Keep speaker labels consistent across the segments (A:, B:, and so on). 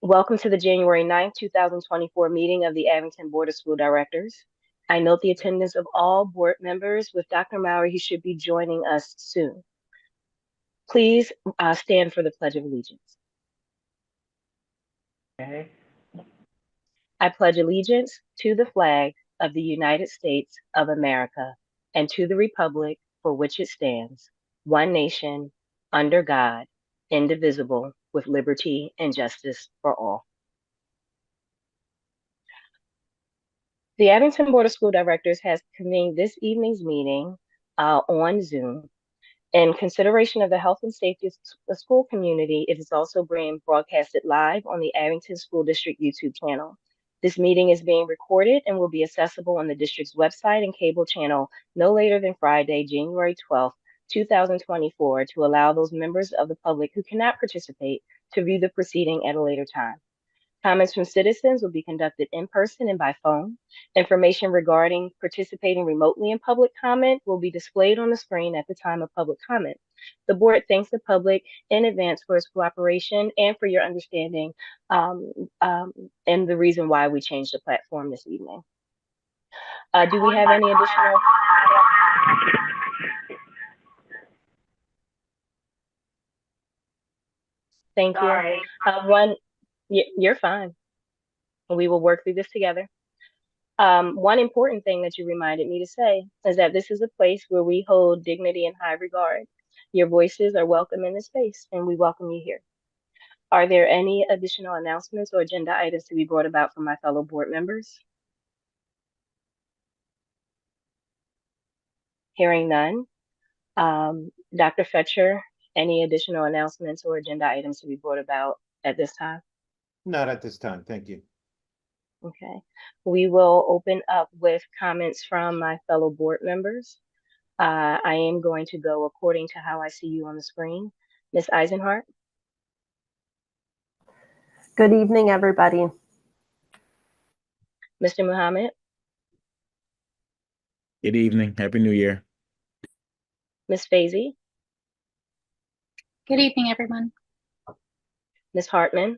A: Welcome to the January 9th, 2024 meeting of the Abington Board of School Directors. I note the attendance of all board members. With Dr. Maury, he should be joining us soon. Please stand for the Pledge of Allegiance.
B: Okay.
A: I pledge allegiance to the flag of the United States of America and to the republic for which it stands, one nation, under God, indivisible, with liberty and justice for all. The Abington Board of School Directors has convened this evening's meeting on Zoom. In consideration of the health and safety of the school community, it is also being broadcasted live on the Abington School District YouTube channel. This meeting is being recorded and will be accessible on the district's website and cable channel no later than Friday, January 12th, 2024, to allow those members of the public who cannot participate to view the proceeding at a later time. Comments from citizens will be conducted in person and by phone. Information regarding participating remotely in public comment will be displayed on the screen at the time of public comment. The board thanks the public in advance for its cooperation and for your understanding um, and the reason why we changed the platform this evening. Do we have any additional? Thank you.
B: Sorry.
A: You're fine. We will work through this together. One important thing that you reminded me to say is that this is a place where we hold dignity in high regard. Your voices are welcome in this space, and we welcome you here. Are there any additional announcements or agenda items to be brought about from my fellow board members? Hearing none. Dr. Fetcher, any additional announcements or agenda items to be brought about at this time?
B: Not at this time. Thank you.
A: Okay. We will open up with comments from my fellow board members. I am going to go according to how I see you on the screen. Ms. Eisenhart?
C: Good evening, everybody.
A: Mr. Muhammad?
D: Good evening. Happy New Year.
A: Ms. Fazy?
E: Good evening, everyone.
A: Ms. Hartman?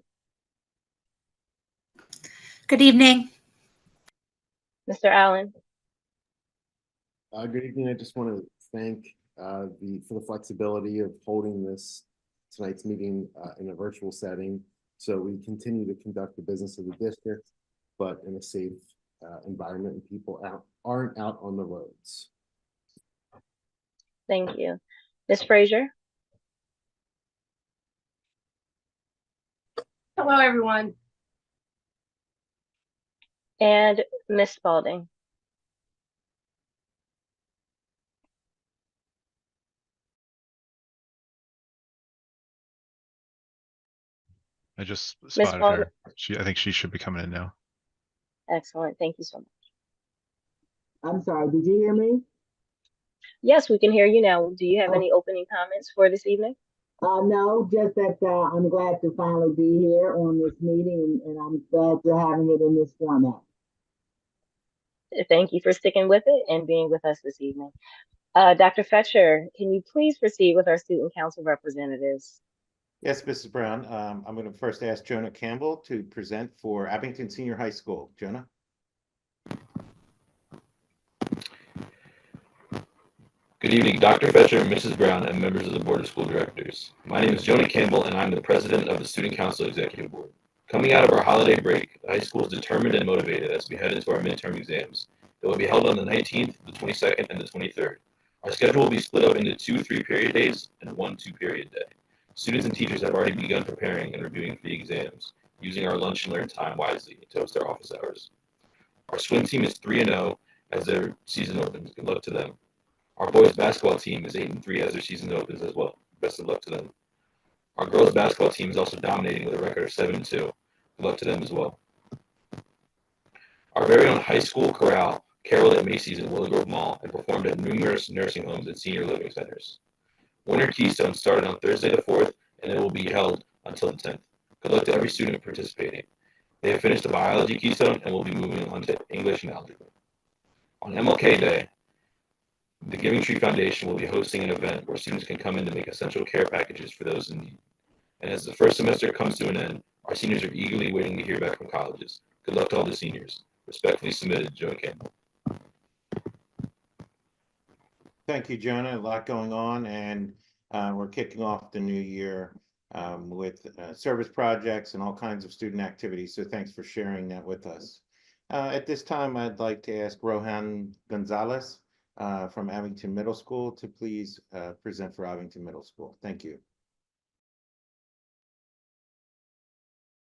E: Good evening.
A: Mr. Allen?
F: Good evening. I just want to thank for the flexibility of holding tonight's meeting in a virtual setting, so we continue to conduct the business of the district, but in a safe environment, and people aren't out on the roads.
A: Thank you. Ms. Frazier?
G: Hello, everyone.
A: And Ms. Spalding?
H: I just spotted
A: Spalding?
H: her. I think she should be coming in now.
A: Excellent. Thank you so much.
I: I'm sorry, did you hear me?
A: Yes, we can hear you now. Do you have any opening comments for this evening?
I: No, just that I'm glad to finally be here on this meeting, and I'm glad you're having it in this format.
A: Thank you for sticking with it and being with us this evening. Dr. Fetcher, can you please proceed with our student council representatives?
B: Yes, Mrs. Brown. I'm going to first ask Jonah Campbell to present for Abington Senior High School. Jonah?
J: Good evening, Dr. Fetcher, Mrs. Brown, and members of the Board of School Directors. My name is Jonah Campbell, and I'm the president of the Student Council Executive Board. Coming out of our holiday break, the high school is determined and motivated as we head into our midterm exams. They will be held on the 19th, the 22nd, and the 23rd. Our schedule will be split up into 2 3-period days and 1 2-period day. Students and teachers have already begun preparing and reviewing for the exams, using our lunch and learn time wisely to host our office hours. Our swim team is 3-0 as their season opens. Good luck to them. Our boys basketball team is 8-3 as their season opens as well. Best of luck to them. Our girls basketball team is also dominating with a record of 7-2. Good luck to them as well. Our very own high school chorale caroled at Macy's and Willow Grove Mall and performed at numerous nursing homes and senior living centers. Winter Keystone started on Thursday the 4th, and it will be held until the 10th. Good luck to every student participating. They have finished the biology Keystone and will be moving on to English and algebra. On MLK Day, the Giving Tree Foundation will be hosting an event where students can come in to make essential care packages for those in need. And as the first semester comes to an end, Our seniors are eagerly waiting to hear back from colleges. Good luck to all the seniors. Respectfully submitted, Joe Campbell.
B: Thank you, Jonah. A lot going on, and we're kicking off the new year with service projects and all kinds of student activities. So thanks for sharing that with us. At this time, I'd like to ask Rohan Gonzalez from Abington Middle School to please present for Abington Middle School. Thank you.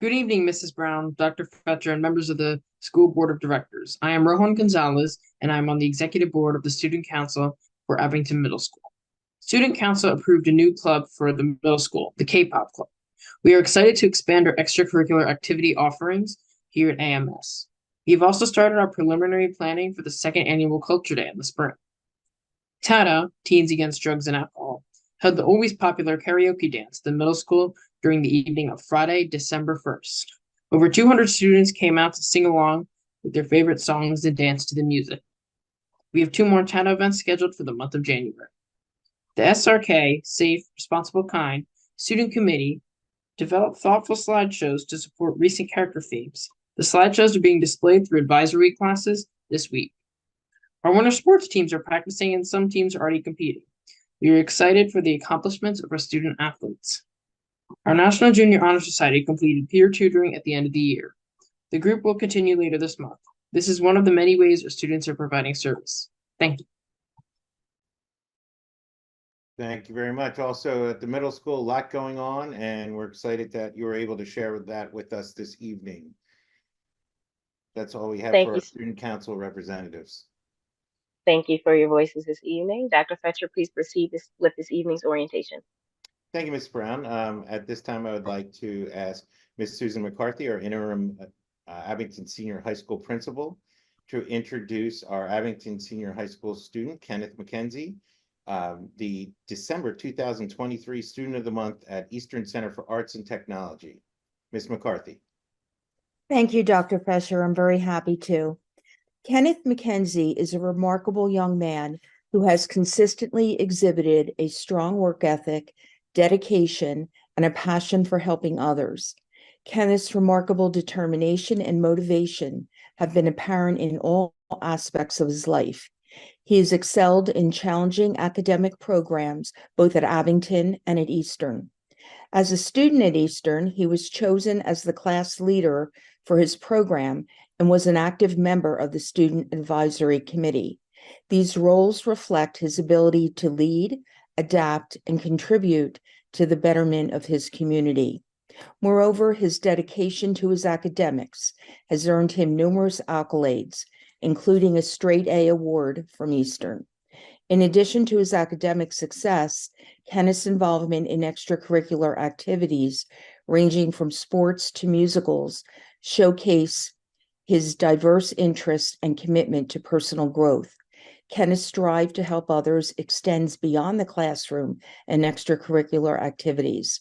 G: Good evening, Mrs. Brown, Dr. Fetcher, and members of the School Board of Directors. I am Rohan Gonzalez, and I am on the Executive Board of the Student Council for Abington Middle School. Student Council approved a new club for the middle school, the K-pop Club. We are excited to expand our extracurricular activity offerings here at AMS. We have also started our preliminary planning for the second annual Culture Day in the spring. TADA, Teens Against Drugs and Alcohol, held the always popular karaoke dance at the middle school during the evening of Friday, December 1st. Over 200 students came out to sing along with their favorite songs and dance to the music. We have 2 more TADA events scheduled for the month of January. The SRK, Safe, Responsible, Kind, Student Committee developed thoughtful slideshows to support recent character themes. The slideshows are being displayed through advisory classes this week. Our winter sports teams are practicing and some teams are already competing. We are excited for the accomplishments of our student athletes. Our National Junior Honor Society completed peer tutoring at the end of the year. The group will continue later this month. This is one of the many ways our students are providing service. Thank you.
B: Thank you very much. Also at the middle school, a lot going on, and we're excited that you were able to share that with us this evening. That's all we have
A: Thank
B: for
A: you.
B: our student council representatives.
A: Thank you for your voices this evening. Dr. Fetcher, please proceed with this evening's orientation.
B: Thank you, Ms. Brown. At this time, I would like to ask Ms. Susan McCarthy, our interim Abington Senior High School principal, to introduce our Abington Senior High School student, Kenneth McKenzie, the December 2023 Student of the Month at Eastern Center for Arts and Technology. Ms. McCarthy.
K: Thank you, Dr. Fesher. I'm very happy to. Kenneth McKenzie is a remarkable young man who has consistently exhibited a strong work ethic, dedication, and a passion for helping others. Kenneth's remarkable determination and motivation have been apparent in all aspects of his life. He has excelled in challenging academic programs, both at Abington and at Eastern. As a student at Eastern, he was chosen as the class leader for his program and was an active member of the Student Advisory Committee. These roles reflect his ability to lead, adapt, and contribute to the betterment of his community. Moreover, his dedication to his academics has earned him numerous accolades, including a straight A award from Eastern. In addition to his academic success, Kenneth's involvement in extracurricular activities, ranging from sports to musicals, showcase his diverse interests and commitment to personal growth. Kenneth's drive to help others extends beyond the classroom and extracurricular activities.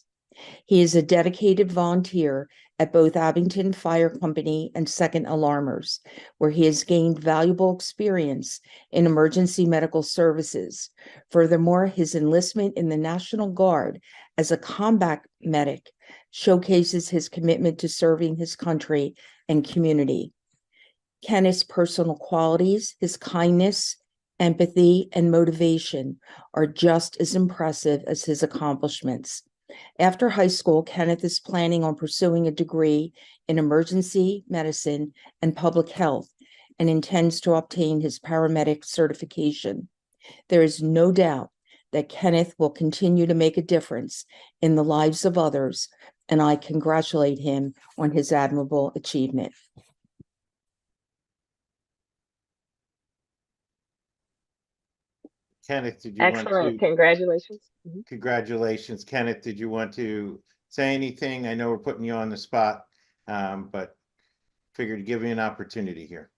K: He is a dedicated volunteer at both Abington Fire Company and Second Alarmers, where he has gained valuable experience in emergency medical services. Furthermore, his enlistment in the National Guard as a combat medic showcases his commitment to serving his country and community. Kenneth's personal qualities, his kindness, empathy, and motivation are just as impressive as his accomplishments. After high school, Kenneth is planning on pursuing a degree in emergency medicine and public health and intends to obtain his paramedic certification. There is no doubt that Kenneth will continue to make a difference in the lives of others, and I congratulate him on his admirable achievement.
B: Kenneth, did you want
A: Excellent.
B: to?
A: Congratulations.
B: Congratulations. Kenneth, did you want to say anything? I know we're putting you on the spot, but figured to give you an opportunity here.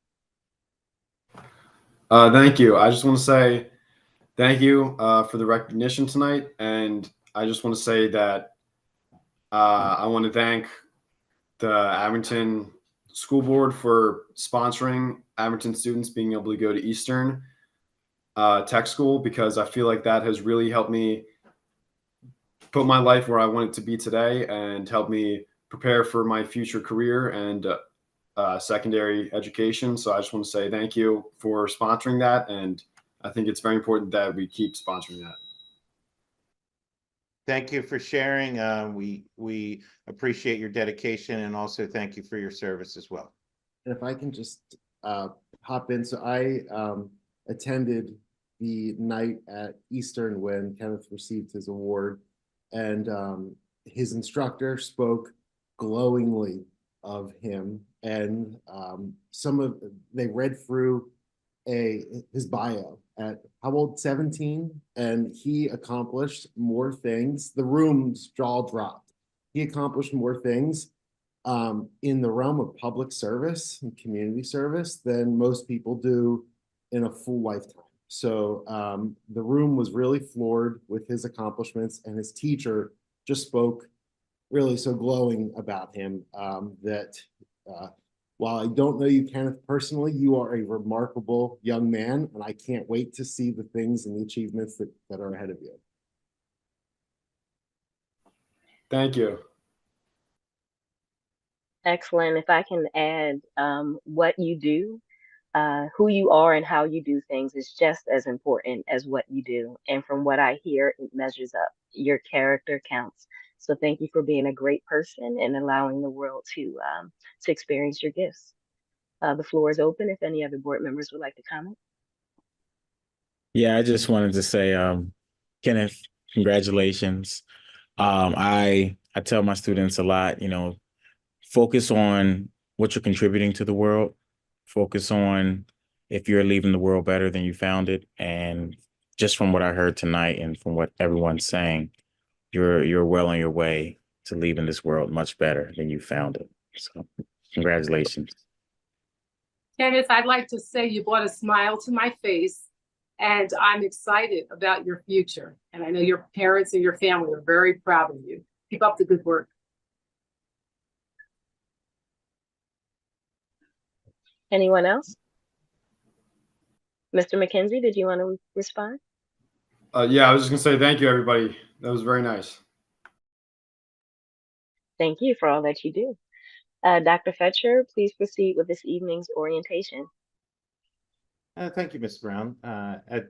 L: Thank you. I just want to say thank you for the recognition tonight. And I just want to say that I want to thank the Abington School Board for sponsoring Abington students being able to go to Eastern Tech School, because I feel like that has really helped me put my life where I want it to be today and help me prepare for my future career and secondary education. So I just want to say thank you for sponsoring that. And I think it's very important that we keep sponsoring that.
B: Thank you for sharing. We appreciate your dedication, and also thank you for your service as well.
F: And if I can just hop in. So I attended the night at Eastern when Kenneth received his award, and his instructor spoke glowingly of him, and they read through his bio at how old, 17, and he accomplished more things. The room's jaw dropped. He accomplished more things in the realm of public service and community service than most people do in a full lifetime. So the room was really floored with his accomplishments, and his teacher just spoke really so glowing about him that while I don't know you, Kenneth, personally, you are a remarkable young man, and I can't wait to see the things and the achievements that are ahead of you.
L: Thank you.
A: Excellent. If I can add, what you do, who you are and how you do things is just as important as what you do. And from what I hear, it measures up. Your character counts. So thank you for being a great person and allowing the world to experience your gifts. The floor is open if any other board members would like to comment.
D: Yeah, I just wanted to say, Kenneth, congratulations. I tell my students a lot, focus on what you're contributing to the world. Focus on if you're leaving the world better than you found it. And just from what I heard tonight and from what everyone's saying, you're well on your way to leaving this world much better than you found it. So congratulations.
M: Kenneth, I'd like to say you brought a smile to my face, and I'm excited about your future. And I know your parents and your family are very proud of you. Keep up the good work.
A: Anyone else? Mr. McKenzie, did you want to respond?
L: Yeah, I was just going to say thank you, everybody. That was very nice.
A: Thank you for all that you do. Dr. Fetcher, please proceed with this evening's orientation.
B: Thank you, Ms. Brown. At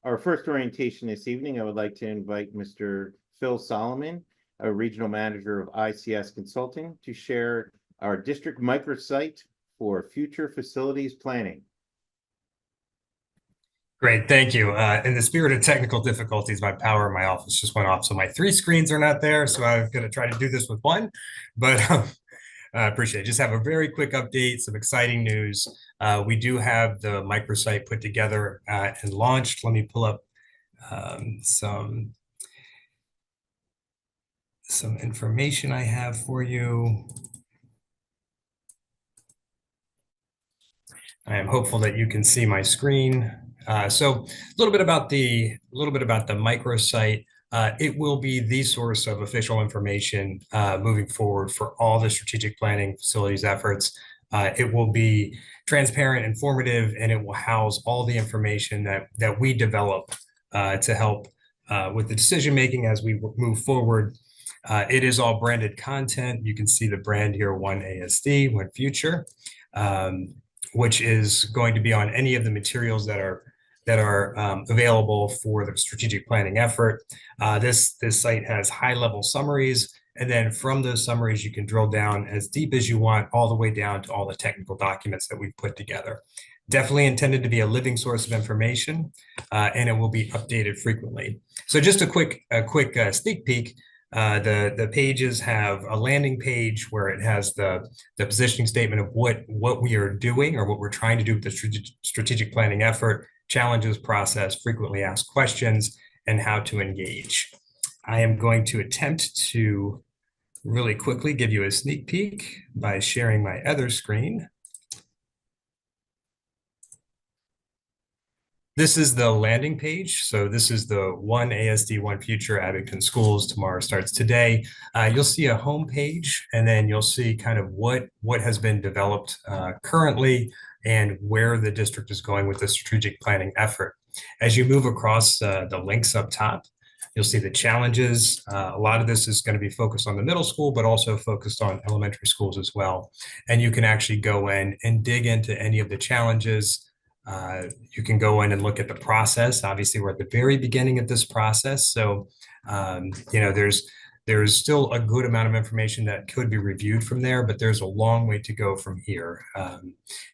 B: our first orientation this evening, I would like to invite Mr. Phil Solomon, a regional manager of ICS Consulting, to share our district microsite for future facilities planning.
N: Great, thank you. In the spirit of technical difficulties, my power in my office just went off, so my 3 screens are not there. So I'm going to try to do this with one, but I appreciate it. Just have a very quick update, some exciting news. We do have the microsite put together and launched. Let me pull up some information I have for you. I am hopeful that you can see my screen. So a little bit about the microsite. It will be the source of official information moving forward for all the strategic planning facilities efforts. It will be transparent, informative, and it will house all the information that we develop to help with the decision making as we move forward. It is all branded content. You can see the brand here, One ASD, One Future, which is going to be on any of the materials that are available for the strategic planning effort. This site has high-level summaries, and then from those summaries, you can drill down as deep as you want, all the way down to all the technical documents that we've put together. Definitely intended to be a living source of information, and it will be updated frequently. So just a quick sneak peek. The pages have a landing page where it has the positioning statement of what we are doing or what we're trying to do with the strategic planning effort, challenges, process, frequently asked questions, and how to engage. I am going to attempt to really quickly give you a sneak peek by sharing my other screen. This is the landing page. So this is the One ASD, One Future Abington Schools. Tomorrow starts today. You'll see a home page, and then you'll see kind of what has been developed currently and where the district is going with the strategic planning effort. As you move across the links up top, You'll see the challenges. A lot of this is going to be focused on the middle school, but also focused on elementary schools as well. And you can actually go in and dig into any of the challenges. You can go in and look at the process. Obviously, we're at the very beginning of this process. So, there's still a good amount of information that could be reviewed from there, but there's a long way to go from here.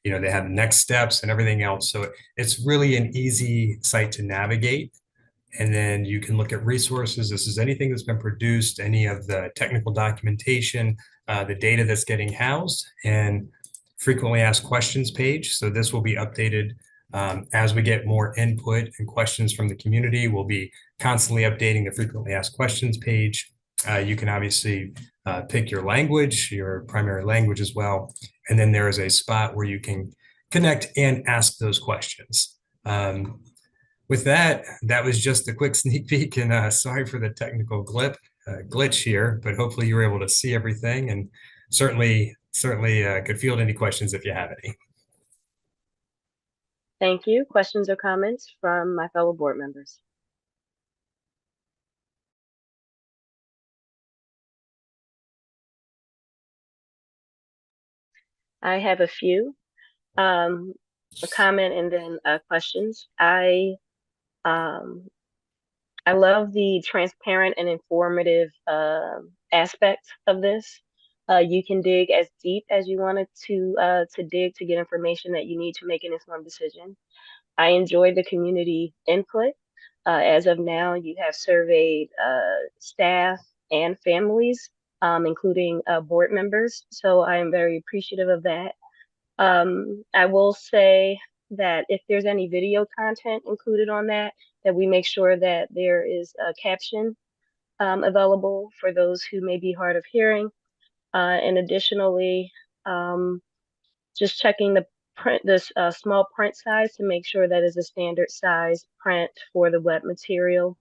N: They have next steps and everything else. So it's really an easy site to navigate. And then you can look at resources. This is anything that's been produced, any of the technical documentation, the data that's getting housed, and frequently asked questions page. So this will be updated as we get more input and questions from the community. We'll be constantly updating the frequently asked questions page. You can obviously pick your language, your primary language as well. And then there is a spot where you can connect and ask those questions. With that, that was just a quick sneak peek, and sorry for the technical glitch here, but hopefully you were able to see everything, and certainly could field any questions if you have any.
A: Thank you. Questions or comments from my fellow board members? I have a few, a comment and then questions. I love the transparent and informative aspect of this. You can dig as deep as you wanted to dig to get information that you need to make an informed decision. I enjoyed the community input. As of now, you have surveyed staff and families, including board members. So I am very appreciative of that. I will say that if there's any video content included on that we make sure that there is a caption available for those who may be hard of hearing. And additionally, just checking the print, this small print size to make sure that is a standard size print for the web material.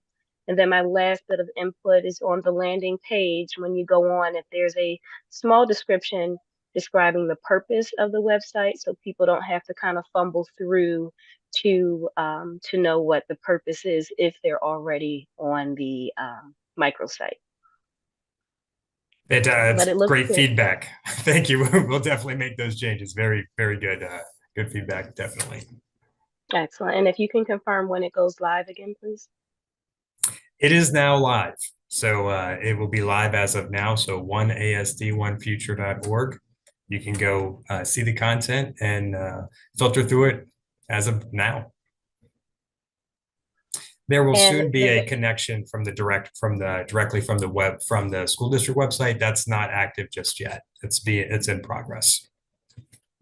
A: And then my last bit of input is on the landing page. When you go on, if there's a small description describing the purpose of the website, so people don't have to kind of fumble through to know what the purpose is if they're already on the microsite.
N: It's great feedback. Thank you. We'll definitely make those changes. Very, very good. Good feedback, definitely.
A: Excellent. And if you can confirm when it goes live again, please.
N: It is now live. So it will be live as of now. So 1asd1future.org. You can go see the content and filter through it as of now. There will soon be a connection from directly from the web, from the school district website. That's not active just yet. It's in progress.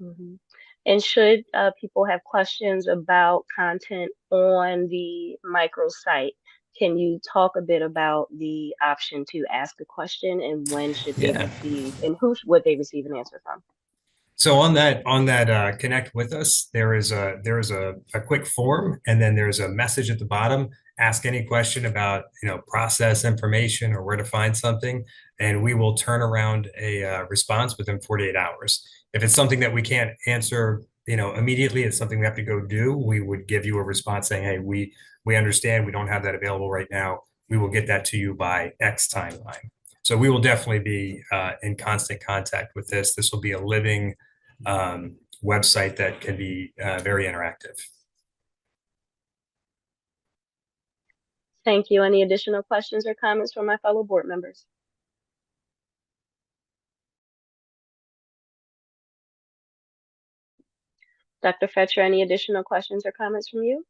A: Mm-hmm. And should people have questions about content on the microsite, can you talk a bit about the option to ask a question and when should they receive, and who would they receive an answer from?
N: So on that connect with us, there is a quick form, and then there's a message at the bottom. Ask any question about process information or where to find something, and we will turn around a response within 48 hours. If it's something that we can't answer immediately, it's something we have to go do, we would give you a response saying, hey, we understand we don't have that available right now. We will get that to you by X timeline. So we will definitely be in constant contact with this. This will be a living website that can be very interactive.
A: Thank you. Any additional questions or comments from my fellow board members? Dr. Fetcher, any additional questions or comments from you?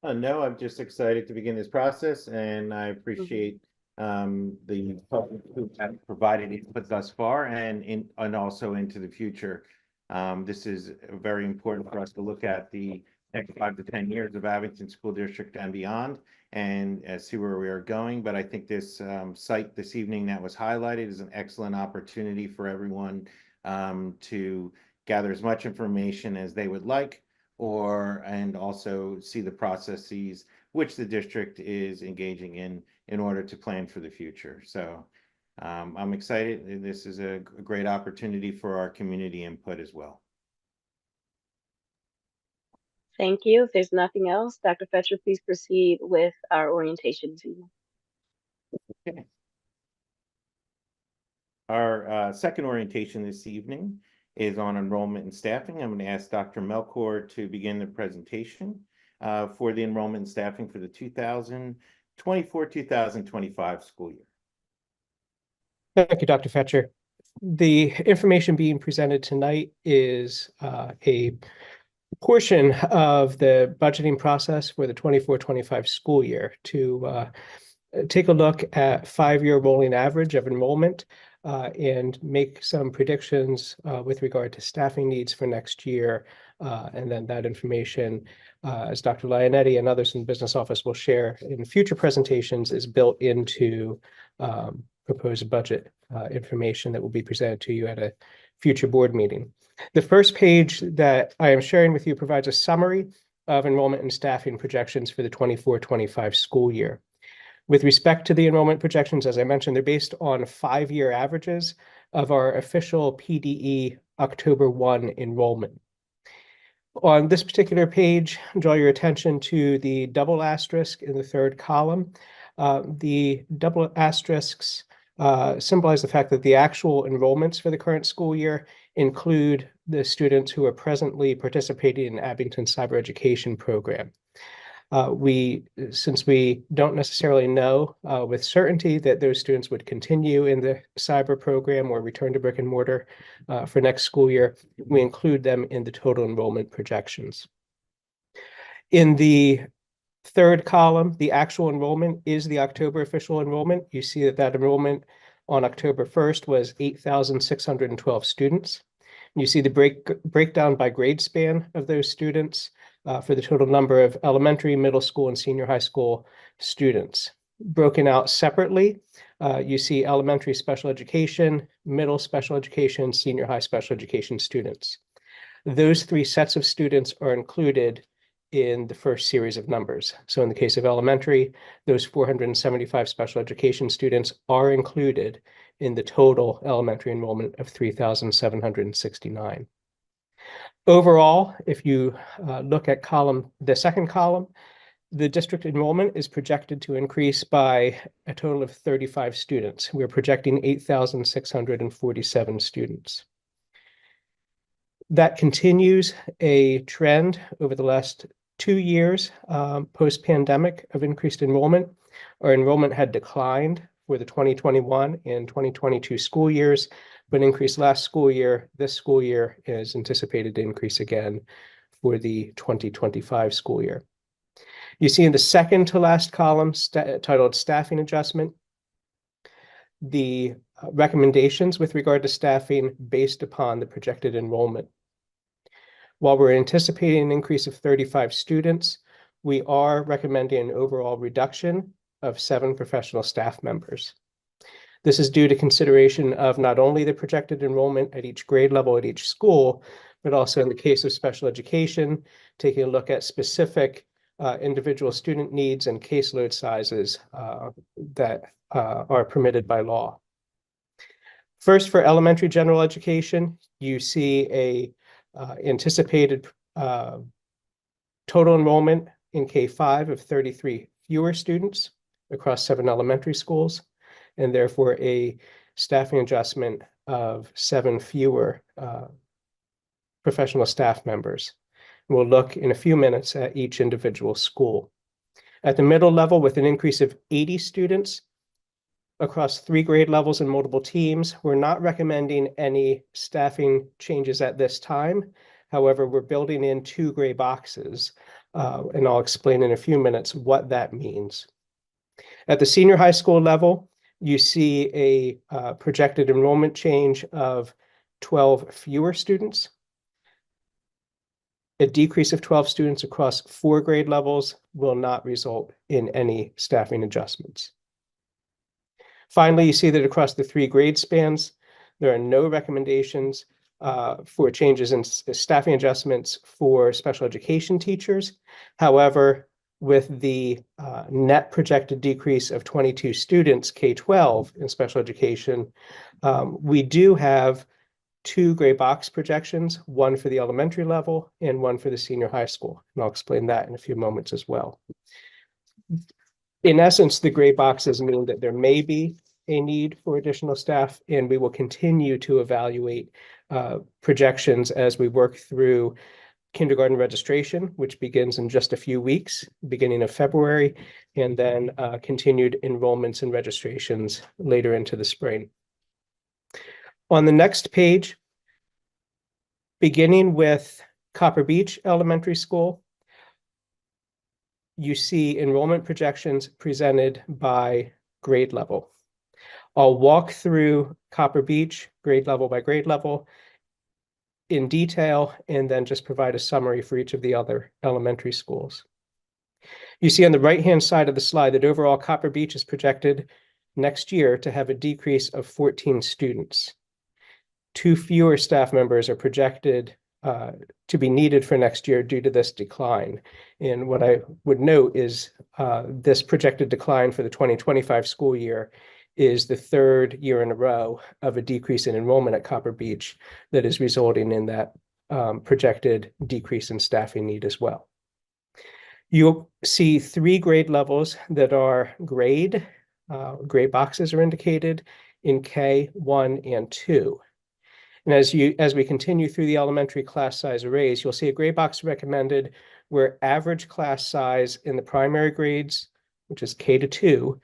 B: No, I'm just excited to begin this process, and I appreciate the public who have provided input thus far and also into the future. This is very important for us to look at the next 5 to 10 years of Abington School District and beyond, and see where we are going. But I think this site this evening that was highlighted is an excellent opportunity for everyone to gather as much information as they would like, and also see the processes which the district is engaging in order to plan for the future. So I'm excited. This is a great opportunity for our community input as well.
A: Thank you. If there's nothing else, Dr. Fetcher, please proceed with our orientation this evening.
B: Okay. Our second orientation this evening is on enrollment and staffing. I'm going to ask Dr. Melchor to begin the presentation for the enrollment and staffing for the 2024-2025 school year.
O: Thank you, Dr. Fetcher. The information being presented tonight is a portion of the budgeting process for the 24-25 school year to take a look at 5-year rolling average of enrollment and make some predictions with regard to staffing needs for next year. And then that information, as Dr. Lionetti and others in the business office will share in future presentations, is built into proposed budget information that will be presented to you at a future board meeting. The first page that I am sharing with you provides a summary of enrollment and staffing projections for the 24-25 school year. With respect to the enrollment projections, as I mentioned, they're based on 5-year averages of our official PDE October 1 enrollment. On this particular page, draw your attention to the double asterisk in the third column. The double asterisks symbolize the fact that the actual enrollments for the current school year include the students who are presently participating in Abington Cyber Education Program. Since we don't necessarily know with certainty that those students would continue in the cyber program or return to brick and mortar for next school year, we include them in the total enrollment projections. In the third column, the actual enrollment is the October official enrollment. You see that enrollment on October 1st was 8,612 students. You see the breakdown by grade span of those students for the total number of elementary, middle school, and senior high school students. Broken out separately, you see elementary special education, middle special education, senior high special education students. Those 3 sets of students are included in the first series of numbers. So in the case of elementary, those 475 special education students are included in the total elementary enrollment of 3,769. Overall, if you look at the second column, the district enrollment is projected to increase by a total of 35 students. We're projecting 8,647 students. That continues a trend over the last 2 years post-pandemic of increased enrollment. Our enrollment had declined for the 2021 and 2022 school years, but increased last school year. This school year is anticipated to increase again for the 2025 school year. You see in the second to last column titled Staffing Adjustment, the recommendations with regard to staffing based upon the projected enrollment. While we're anticipating an increase of 35 students, we are recommending an overall reduction of 7 professional staff members. This is due to consideration of not only the projected enrollment at each grade level at each school, but also in the case of special education, taking a look at specific individual student needs and caseload sizes that are permitted by law. First, for elementary general education, you see a anticipated total enrollment in K-5 of 33 fewer students across 7 elementary schools, and therefore a staffing adjustment of 7 fewer professional staff members. We'll look in a few minutes at each individual school. At the middle level, with an increase of 80 students across 3 grade levels and multiple teams, we're not recommending any staffing changes at this time. However, we're building in 2 gray boxes, and I'll explain in a few minutes what that means. At the senior high school level, you see a projected enrollment change of 12 fewer students. A decrease of 12 students across 4 grade levels will not result in any staffing adjustments. Finally, you see that across the 3 grade spans, there are no recommendations for changes in staffing adjustments for special education teachers. However, with the net projected decrease of 22 students, K-12 in special education, we do have 2 gray box projections, one for the elementary level and one for the senior high school. And I'll explain that in a few moments as well. in essence, the gray boxes mean that there may be a need for additional staff, and we will continue to evaluate projections as we work through kindergarten registration, which begins in just a few weeks, beginning of February, and then continued enrollments and registrations later into the spring. On the next page, beginning with Copper Beach Elementary School, you see enrollment projections presented by grade level. I'll walk through Copper Beach grade level by grade level in detail, and then just provide a summary for each of the other elementary schools. You see on the right-hand side of the slide that overall Copper Beach is projected next year to have a decrease of 14 students. 2 fewer staff members are projected to be needed for next year due to this decline. And what I would note is this projected decline for the 2025 school year is the 3rd year in a row of a decrease in enrollment at Copper Beach that is resulting in that projected decrease in staffing need as well. You'll see 3 grade levels that are grade. Gray boxes are indicated in K, 1, and 2. And as we continue through the elementary class size arrays, you'll see a gray box recommended where average class size in the primary grades, which is K to 2,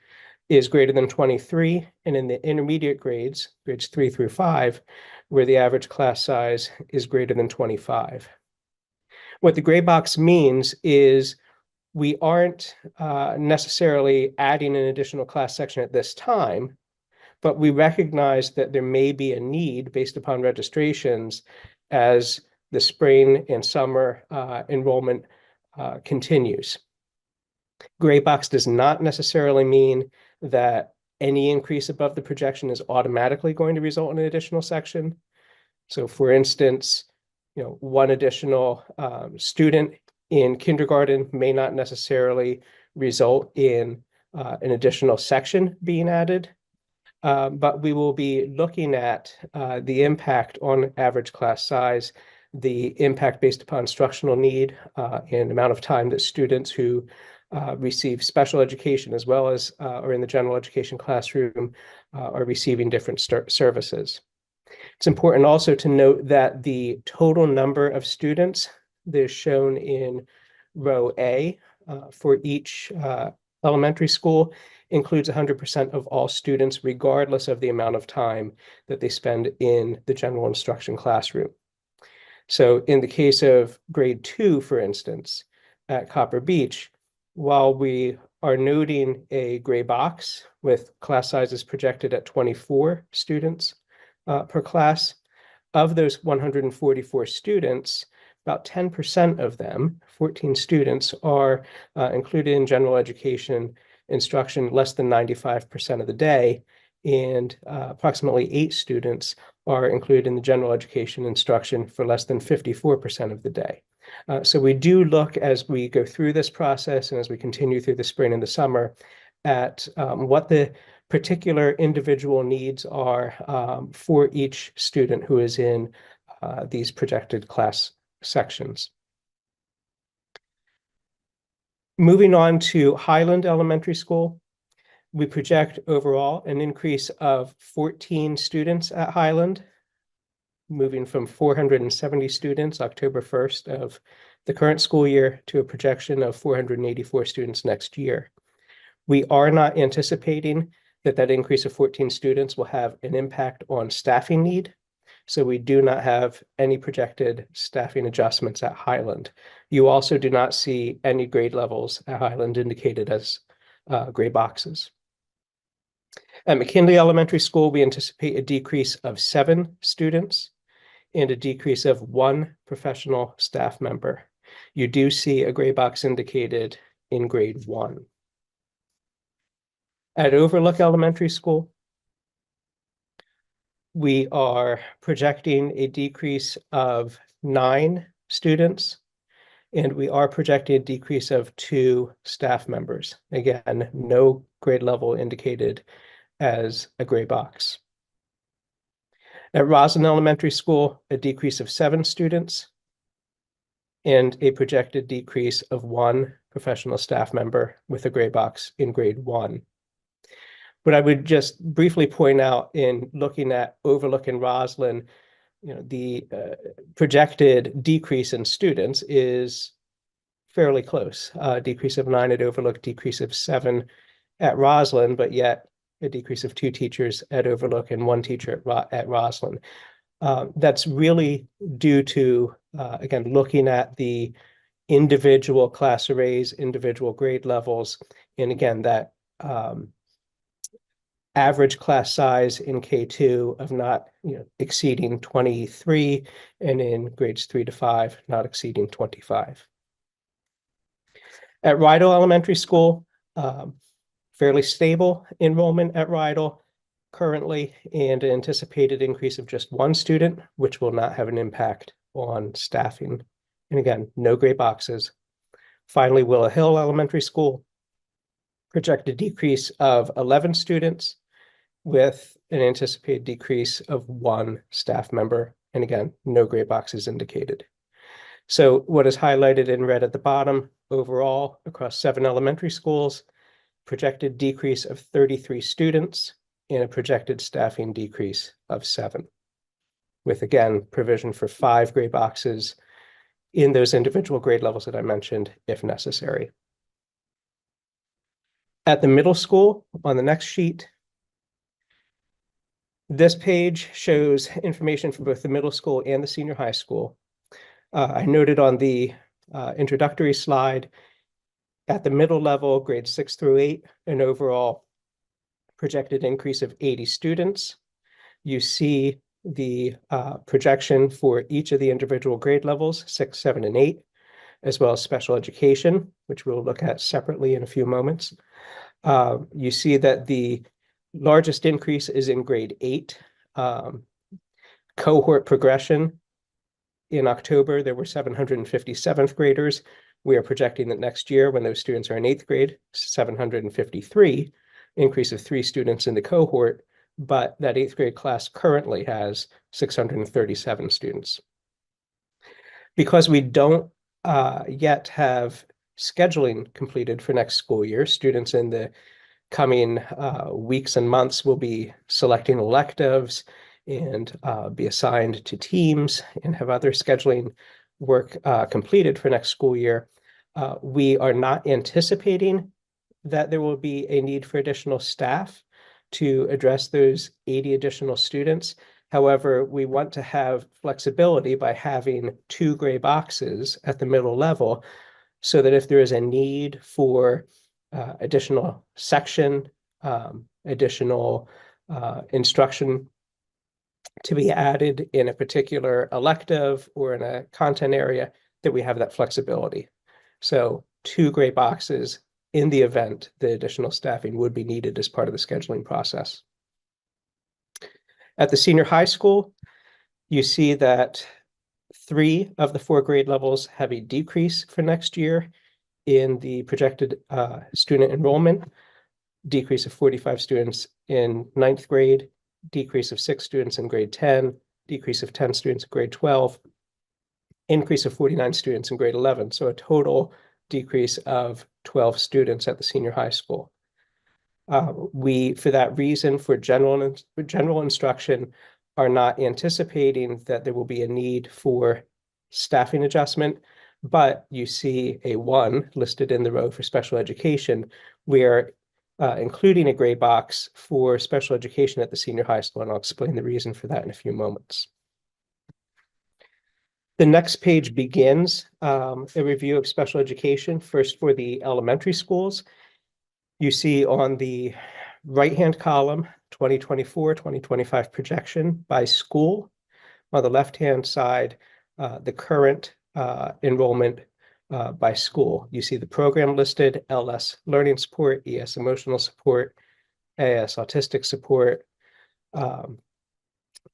O: is greater than 23, and in the intermediate grades, grades 3 through 5, where the average class size is greater than 25. What the gray box means is we aren't necessarily adding an additional class section at this time, but we recognize that there may be a need based upon registrations as the spring and summer enrollment continues. Gray box does not necessarily mean that any increase above the projection is automatically going to result in an additional section. So for instance, one additional student in kindergarten may not necessarily result in an additional section being added. But we will be looking at the impact on average class size, the impact based upon instructional need, and amount of time that students who receive special education as well as are in the general education classroom are receiving different services. It's important also to note that the total number of students that is shown in row A for each elementary school includes 100% of all students, regardless of the amount of time that they spend in the general instruction classroom. So in the case of grade 2, for instance, at Copper Beach, while we are noting a gray box with class sizes projected at 24 students per class, of those 144 students, about 10% of them, 14 students, are included in general education instruction less than 95% of the day, and approximately 8 students are included in the general education instruction for less than 54% of the day. So we do look as we go through this process and as we continue through the spring and the summer at what the particular individual needs are for each student who is in these projected class sections. Moving on to Highland Elementary School, we project overall an increase of 14 students at Highland, moving from 470 students October 1st of the current school year to a projection of 484 students next year. We are not anticipating that increase of 14 students will have an impact on staffing need. So we do not have any projected staffing adjustments at Highland. You also do not see any grade levels at Highland indicated as gray boxes. At McKinley Elementary School, we anticipate a decrease of 7 students and a decrease of 1 professional staff member. You do see a gray box indicated in grade 1. At Overlook Elementary School, we are projecting a decrease of 9 students, and we are projecting a decrease of 2 staff members. Again, no grade level indicated as a gray box. At Roslyn Elementary School, a decrease of 7 students and a projected decrease of 1 professional staff member with a gray box in grade 1. What I would just briefly point out in looking at Overlook and Roslyn, the projected decrease in students is fairly close. Decrease of 9 at Overlook, decrease of 7 at Roslyn, but yet a decrease of 2 teachers at Overlook and 1 teacher at Roslyn. That's really due to, again, looking at the individual class arrays, individual grade levels, and again, that average class size in K2 of not exceeding 23, and in grades 3 to 5, not exceeding 25. At Rydell Elementary School, fairly stable enrollment at Rydell currently, and an anticipated increase of just 1 student, which will not have an impact on staffing. And again, no gray boxes. Finally, Willow Hill Elementary School, projected decrease of 11 students with an anticipated decrease of 1 staff member. And again, no gray boxes indicated. So what is highlighted in red at the bottom, overall across 7 elementary schools, projected decrease of 33 students and a projected staffing decrease of 7, with again, provision for 5 gray boxes in those individual grade levels that I mentioned, if necessary. At the middle school, on the next sheet, this page shows information for both the middle school and the senior high school. I noted on the introductory slide, at the middle level, grades 6 through 8, an overall projected increase of 80 students. You see the projection for each of the individual grade levels, 6, 7, and 8, as well as special education, which we'll look at separately in a few moments. You see that the largest increase is in grade 8. Cohort progression. In October, there were 757th graders. We are projecting that next year, when those students are in 8th grade, 753, increase of 3 students in the cohort, but that 8th grade class currently has 637 students. Because we don't yet have scheduling completed for next school year, students in the coming weeks and months will be selecting electives and be assigned to teams and have other scheduling work completed for next school year. We are not anticipating that there will be a need for additional staff to address those 80 additional students. However, we want to have flexibility by having 2 gray boxes at the middle level, so that if there is a need for additional section, additional instruction to be added in a particular elective or in a content area, that we have that flexibility. So 2 gray boxes in the event the additional staffing would be needed as part of the scheduling process. At the senior high school, you see that 3 of the 4 grade levels have a decrease for next year in the projected student enrollment, decrease of 45 students in 9th grade, decrease of 6 students in grade 10, decrease of 10 students in grade 12, increase of 49 students in grade 11. So a total decrease of 12 students at the senior high school. We, for that reason, for general instruction, are not anticipating that there will be a need for staffing adjustment, but you see a 1 listed in the row for special education. We are including a gray box for special education at the senior high school, and I'll explain the reason for that in a few moments. The next page begins a review of special education, first for the elementary schools. You see on the right-hand column, 2024-2025 projection by school. On the left-hand side, the current enrollment by school. You see the program listed: LS learning support, ES emotional support, AS autistic support.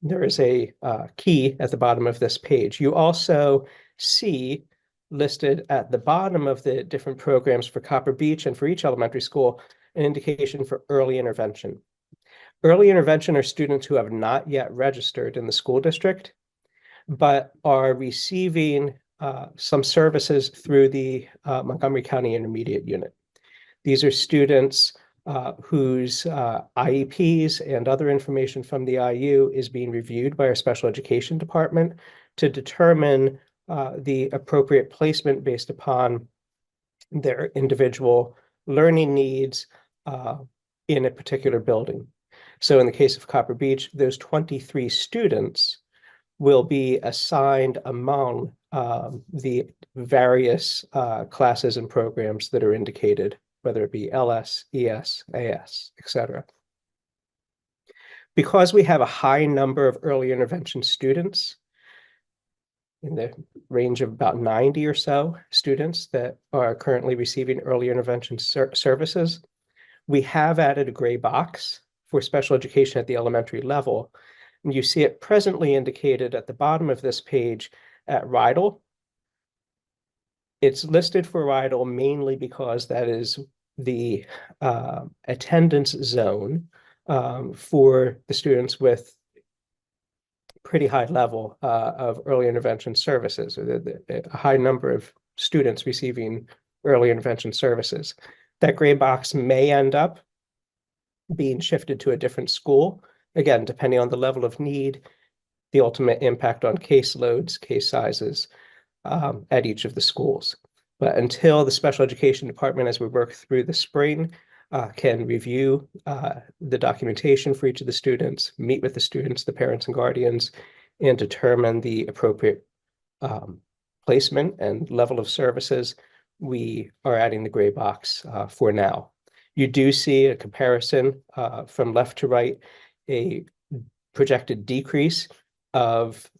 O: There is a key at the bottom of this page. You also see listed at the bottom of the different programs for Copper Beach and for each elementary school an indication for early intervention. Early intervention are students who have not yet registered in the school district, but are receiving some services through the Montgomery County Intermediate Unit. These are students whose IEPs and other information from the IU is being reviewed by our special education department to determine the appropriate placement based upon their individual learning needs in a particular building. So in the case of Copper Beach, those 23 students will be assigned among the various classes and programs that are indicated, whether it be LS, ES, AS, etc. Because we have a high number of early intervention students, in the range of about 90 or so students that are currently receiving early intervention services, we have added a gray box for special education at the elementary level. And you see it presently indicated at the bottom of this page at Rydell. It's listed for Rydell mainly because that is the attendance zone for the students with pretty high level of early intervention services, or a high number of students receiving early intervention services. That gray box may end up being shifted to a different school, again, depending on the level of need, the ultimate impact on caseloads, case sizes at each of the schools. But until the special education department, as we work through the spring, can review the documentation for each of the students, meet with the students, the parents and guardians, and determine the appropriate placement and level of services, we are adding the gray box for now. You do see a comparison from left to right, a projected decrease of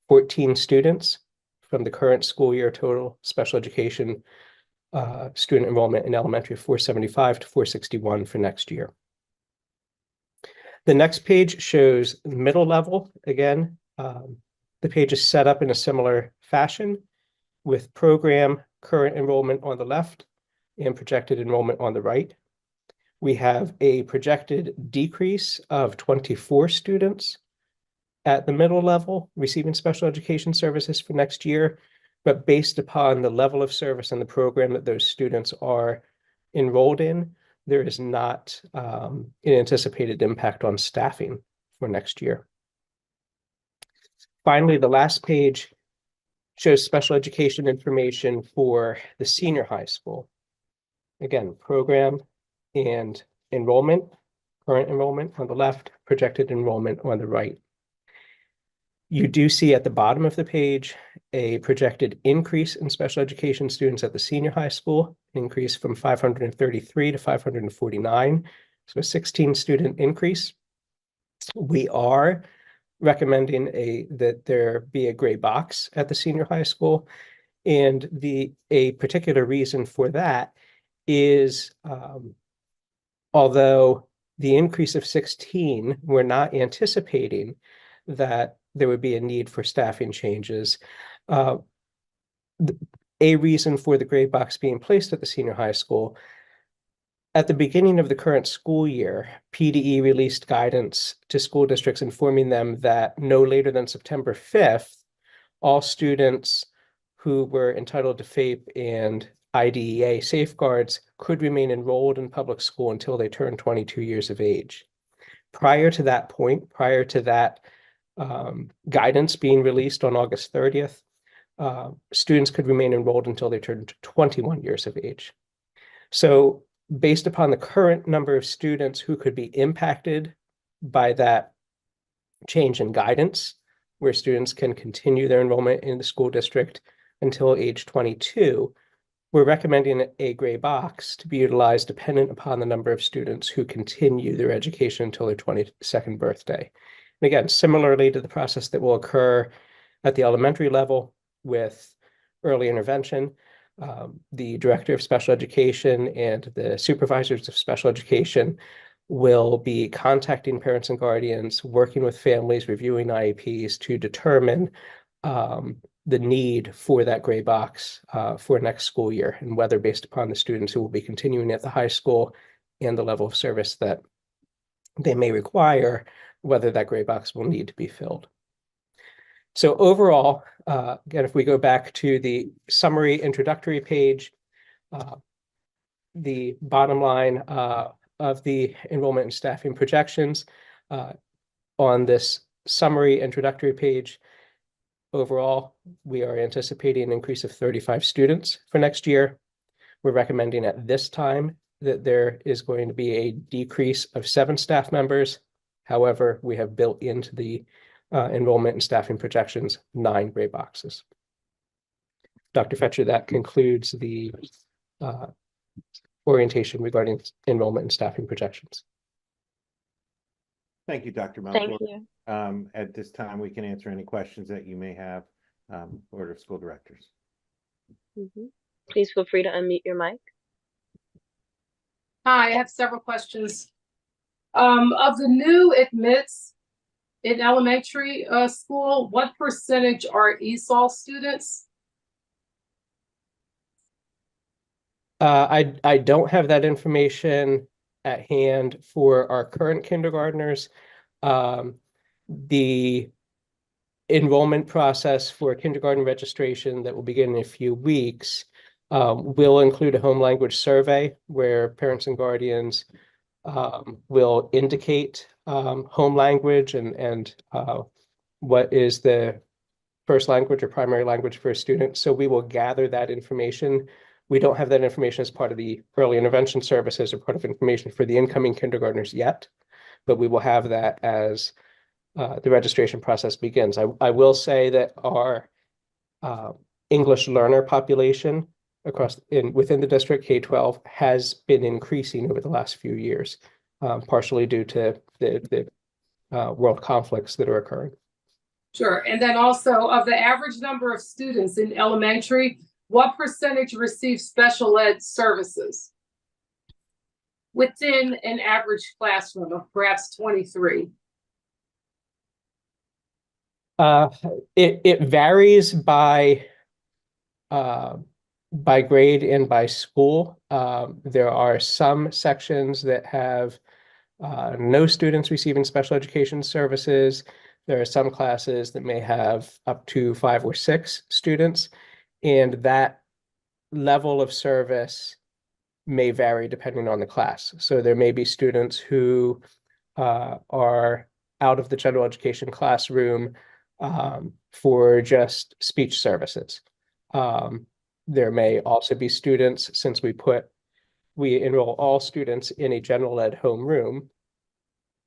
O: 14 students from the current school year total special education student enrollment in elementary of 475 to 461 for next year. The next page shows middle level. Again, the page is set up in a similar fashion with program current enrollment on the left and projected enrollment on the right. We have a projected decrease of 24 students at the middle level receiving special education services for next year, but based upon the level of service and the program that those students are enrolled in, there is not an anticipated impact on staffing for next year. Finally, the last page shows special education information for the senior high school. Again, program and enrollment, current enrollment on the left, projected enrollment on the right. You do see at the bottom of the page a projected increase in special education students at the senior high school, increase from 533 to 549, so a 16 student increase. We are recommending that there be a gray box at the senior high school, and a particular reason for that is although the increase of 16, we're not anticipating that there would be a need for staffing changes. A reason for the gray box being placed at the senior high school, at the beginning of the current school year, PDE released guidance to school districts informing them that no later than September 5th, all students who were entitled to FAPE and IDEA safeguards could remain enrolled in public school until they turned 22 years of age. Prior to that point, prior to that guidance being released on August 30th, students could remain enrolled until they turned 21 years of age. So based upon the current number of students who could be impacted by that change in guidance, where students can continue their enrollment in the school district until age 22, we're recommending a gray box to be utilized dependent upon the number of students who continue their education until their 22nd birthday. And again, similarly to the process that will occur at the elementary level with early intervention, the director of special education and the supervisors of special education will be contacting parents and guardians, working with families, reviewing IEPs to determine the need for that gray box for next school year, and whether based upon the students who will be continuing at the high school and the level of service that they may require, whether that gray box will need to be filled. So overall, again, if we go back to the summary introductory page, the bottom line of the enrollment and staffing projections on this summary introductory page, overall, we are anticipating an increase of 35 students for next year. We're recommending at this time that there is going to be a decrease of 7 staff members. However, we have built into the enrollment and staffing projections 9 gray boxes. Dr. Fetcher, that concludes the orientation regarding enrollment and staffing projections.
B: Thank you, Dr.
A: Thank
B: Melchor.
A: you.
B: At this time, we can answer any questions that you may have, Board of School Directors.
A: Please feel free to unmute your mic.
M: Hi, I have several questions. Of the new admits in elementary school, what percentage are ESOL students?
O: I don't have that information at hand for our current kindergartners. The enrollment process for kindergarten registration that will begin in a few weeks will include a home language survey where parents and guardians will indicate home language and what is the first language or primary language for a student. So we will gather that information. We don't have that information as part of the early intervention services or part of information for the incoming kindergartners yet, but we will have that as the registration process begins. I will say that our English learner population within the district K-12 has been increasing over the last few years, partially due to the world conflicts that are occurring.
M: Sure. And then also, of the average number of students in elementary, what percentage receive special ed services within an average classroom of perhaps 23?
O: It varies by grade and by school. There are some sections that have no students receiving special education services. There are some classes that may have up to 5 or 6 students, and that level of service may vary depending on the class. So there may be students who are out of the general education classroom for just speech services. There may also be students, since we enroll all students in a general ed homeroom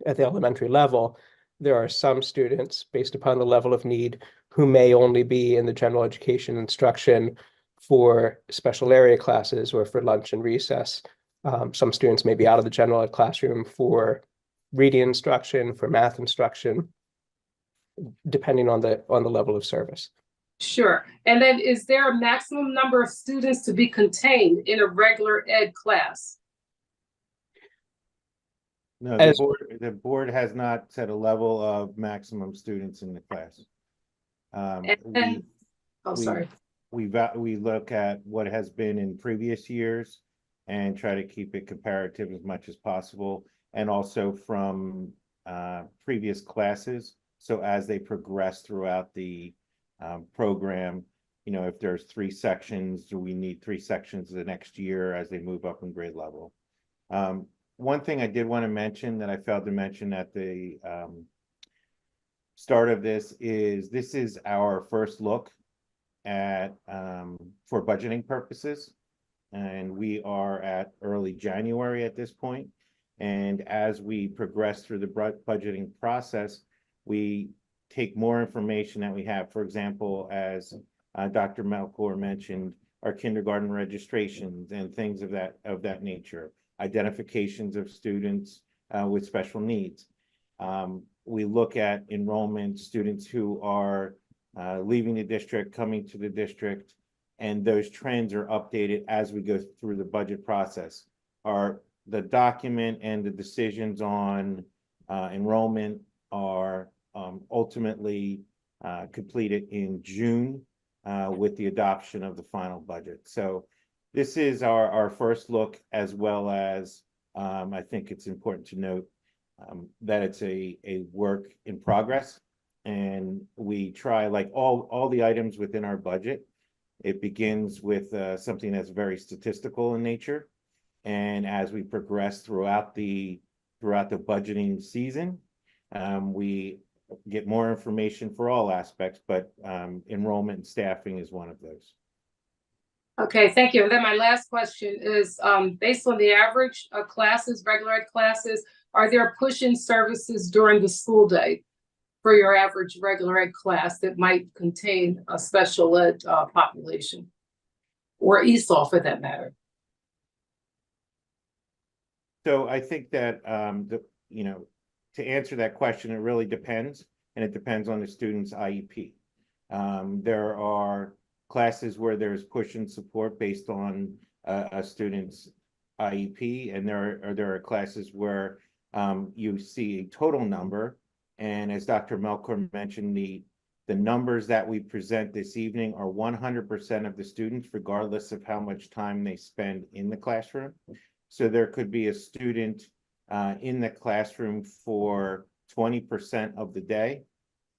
O: at the elementary level, there are some students, based upon the level of need, who may only be in the general education instruction for special area classes or for lunch and recess. Some students may be out of the general ed classroom for reading instruction, for math instruction, depending on the level of service.
M: Sure. And then is there a maximum number of students to be contained in a regular ed class?
B: No, the board has not set a level of maximum students in the class. We look at what has been in previous years and try to keep it comparative as much as possible, and also from previous classes. So as they progress throughout the program, if there's 3 sections, do we need 3 sections the next year as they move up in grade level? One thing I did want to mention that I failed to mention at the start of this is our first look at for budgeting purposes, and we are at early January at this point. And as we progress through the budgeting process, we take more information that we have. For example, as Dr. Melchor mentioned, our kindergarten registrations and things of that nature, identifications of students with special needs. We look at enrollment, students who are leaving the district, coming to the district, and those trends are updated as we go through the budget process. The document and the decisions on enrollment are ultimately completed in June with the adoption of the final budget. So this is our first look, as well as I think it's important to note that it's a work in progress. and we try, like all the items within our budget, it begins with something that's very statistical in nature. And as we progress throughout the budgeting season, we get more information for all aspects, but enrollment and staffing is one of those.
M: Okay, thank you. And then my last question is, based on the average of classes, regular ed classes, are there push-in services during the school day for your average regular ed class that might contain a special ed population? Or ESOL for that matter?
B: So I think that, to answer that question, it really depends, and it depends on the student's IEP. There are classes where there's push-in support based on a student's IEP, and there are classes where you see a total number. And as Dr. Melker mentioned, the numbers that we present this evening are 100% of the students, regardless of how much time they spend in the classroom. So there could be a student in the classroom for 20% of the day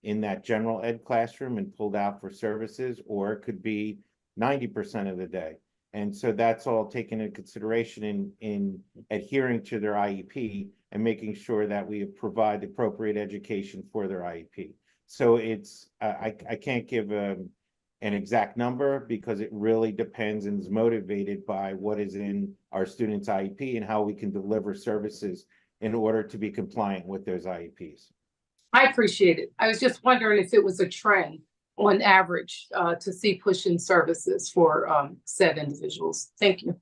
B: in that general ed classroom and pulled out for services, or it could be 90% of the day. And so that's all taken into consideration in adhering to their IEP and making sure that we provide the appropriate education for their IEP. So it's, I can't give an exact number because it really depends and is motivated by what is in our students' IEP and how we can deliver services in order to be compliant with those IEPs.
M: I appreciate it. I was just wondering if it was a trend on average to see push-in services for said individuals. Thank you.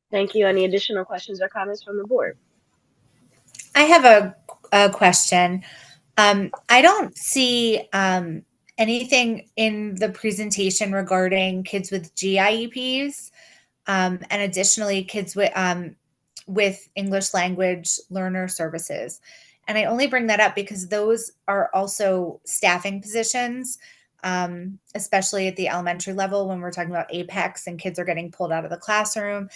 A: Thank you. Any additional questions or comments from the board?
E: I have a question. I don't see anything in the presentation regarding kids with GIEPs, and additionally kids with English language learner services. And I only bring that up because those are also staffing positions, especially at the elementary level when we're talking about APEX and kids are getting pulled out of the classroom.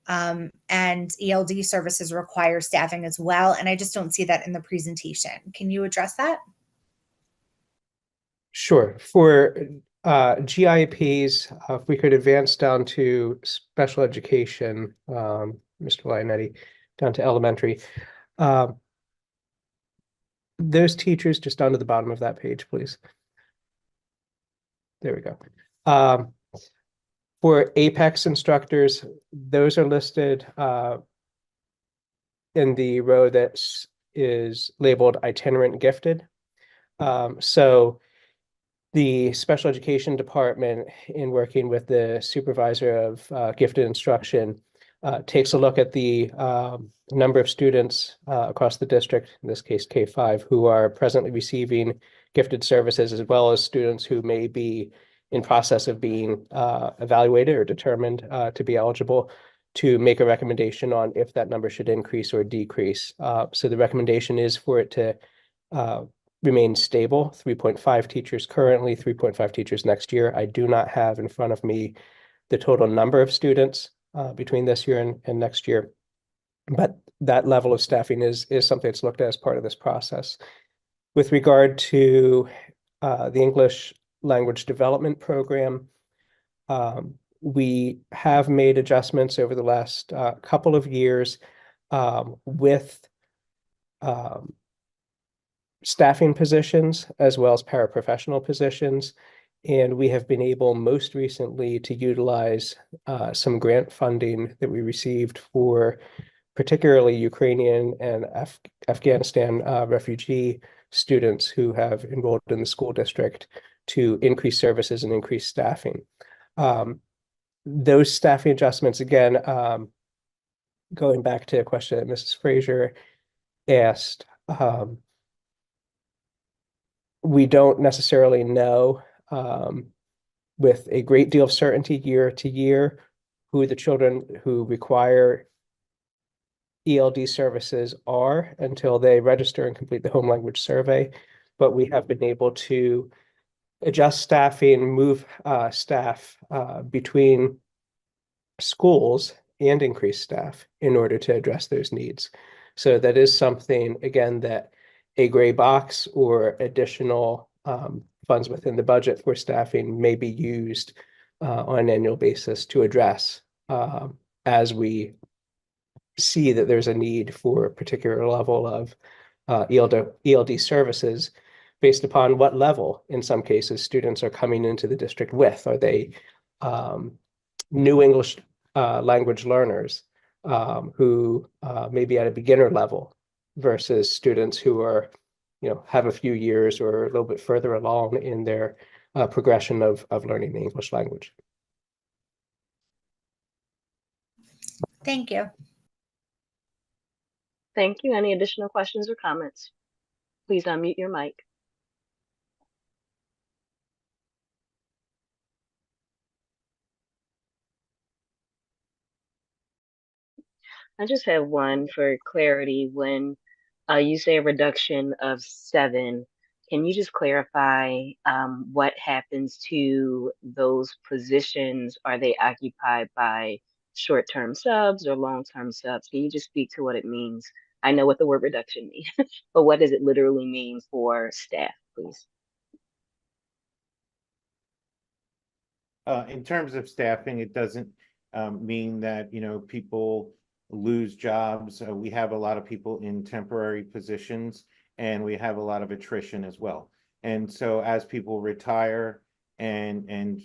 E: And ELD services require staffing as well. And I just don't see that in the presentation. Can you address that?
O: Sure. For GIPs, if we could advance down to special education, Mr. Lionetti, down to elementary. Those teachers, just down to the bottom of that page, please. There we go. For APEX instructors, those are listed in the row that is labeled itinerant gifted. So the special education department, in working with the supervisor of gifted instruction, takes a look at the number of students across the district, in this case K-5, who are presently receiving gifted services, as well as students who may be in process of being evaluated or determined to be eligible, to make a recommendation on if that number should increase or decrease. So the recommendation is for it to remain stable, 3.5 teachers currently, 3.5 teachers next year. I do not have in front of me the total number of students between this year and next year, but that level of staffing is something that's looked at as part of this process. With regard to the English language development program, we have made adjustments over the last couple of years with staffing positions as well as paraprofessional positions. And we have been able most recently to utilize some grant funding that we received for particularly Ukrainian and Afghanistan refugee students who have enrolled in the school district to increase services and increase staffing. Those staffing adjustments, again, going back to a question that Mrs. Fraser asked, we don't necessarily know with a great deal of certainty year to year who the children who require ELD services are until they register and complete the home language survey. But we have been able to adjust staffing, move staff between schools and increase staff in order to address those needs. So that is something, again, that a gray box or additional funds within the budget for staffing may be used on an annual basis to address as we see that there's a need for a particular level of ELD services based upon what level, in some cases, students are coming into the district with. Are they new English language learners who may be at a beginner level versus students who are, have a few years or a little bit further along in their progression of learning the English language.
E: Thank you.
A: Thank you. Any additional questions or comments? Please unmute your mic. I just have one for clarity. When you say a reduction of 7, can you just clarify what happens to those positions? Are they occupied by short-term subs or long-term subs? Can you just speak to what it means? I know what the word reduction means, but what does it literally mean for staff, please?
B: In terms of staffing, it doesn't mean that, people lose jobs. We have a lot of people in temporary positions, and we have a lot of attrition as well. And so as people retire and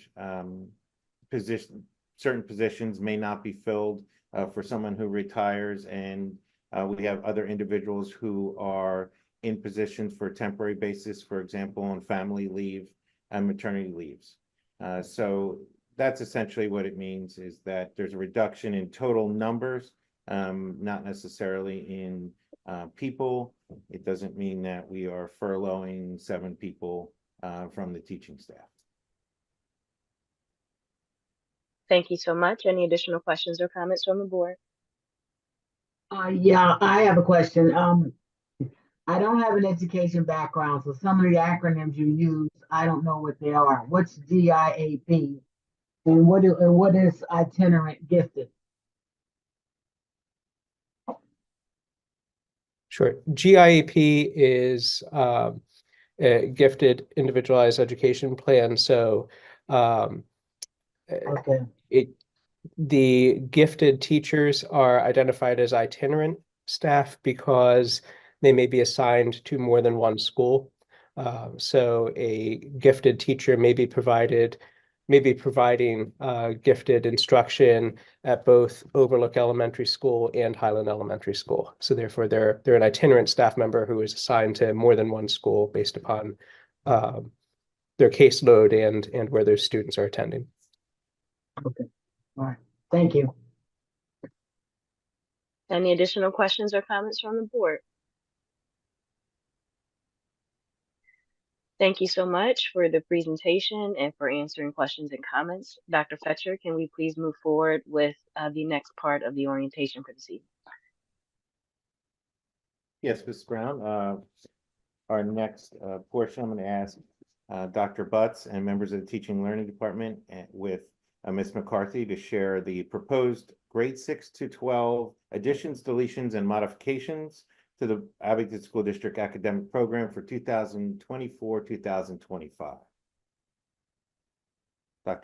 B: certain positions may not be filled for someone who retires, and we have other individuals who are in positions for a temporary basis, for example, on family leave and maternity leaves. So that's essentially what it means, is that there's a reduction in total numbers, not necessarily in people. It doesn't mean that we are furloughing 7 people from the teaching staff.
A: Thank you so much. Any additional questions or comments from the board?
I: Yeah, I have a question. I don't have an education background, so some of the acronyms you use, I don't know what they are. What's GIAP? And what is itinerant gifted?
O: Sure. GIEP is a gifted individualized education plan. So
I: Okay.
O: The gifted teachers are identified as itinerant staff because they may be assigned to more than one school. So a gifted teacher may be providing gifted instruction at both Overlook Elementary School and Highland Elementary School. So therefore, they're an itinerant staff member who is assigned to more than one school based upon their caseload and where their students are attending.
I: Okay. All right. Thank you.
A: Any additional questions or comments from the board? Thank you so much for the presentation and for answering questions and comments. Dr. Fetcher, can we please move forward with the next part of the orientation for this evening?
B: Yes, Ms. Brown. Our next portion, I'm going to ask Dr. Butts and members of the Teaching and Learning Department with Ms. McCarthy to share the proposed grade 6 to 12 additions, deletions, and modifications to the Abington School District academic program for 2024-2025.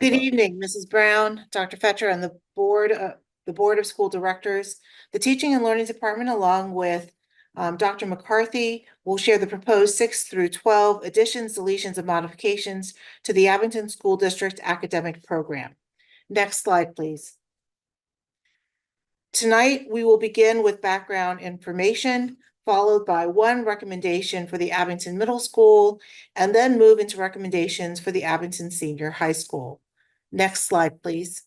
P: Good evening, Mrs. Brown, Dr. Fetcher, and the Board of School Directors. The Teaching and Learning Department, along with Dr. McCarthy, will share the proposed 6 through 12 additions, deletions, and modifications to the Abington School District academic program. Next slide, please. Tonight, we will begin with background information, followed by one recommendation for the Abington Middle School, and then move into recommendations for the Abington Senior High School. Next slide, please.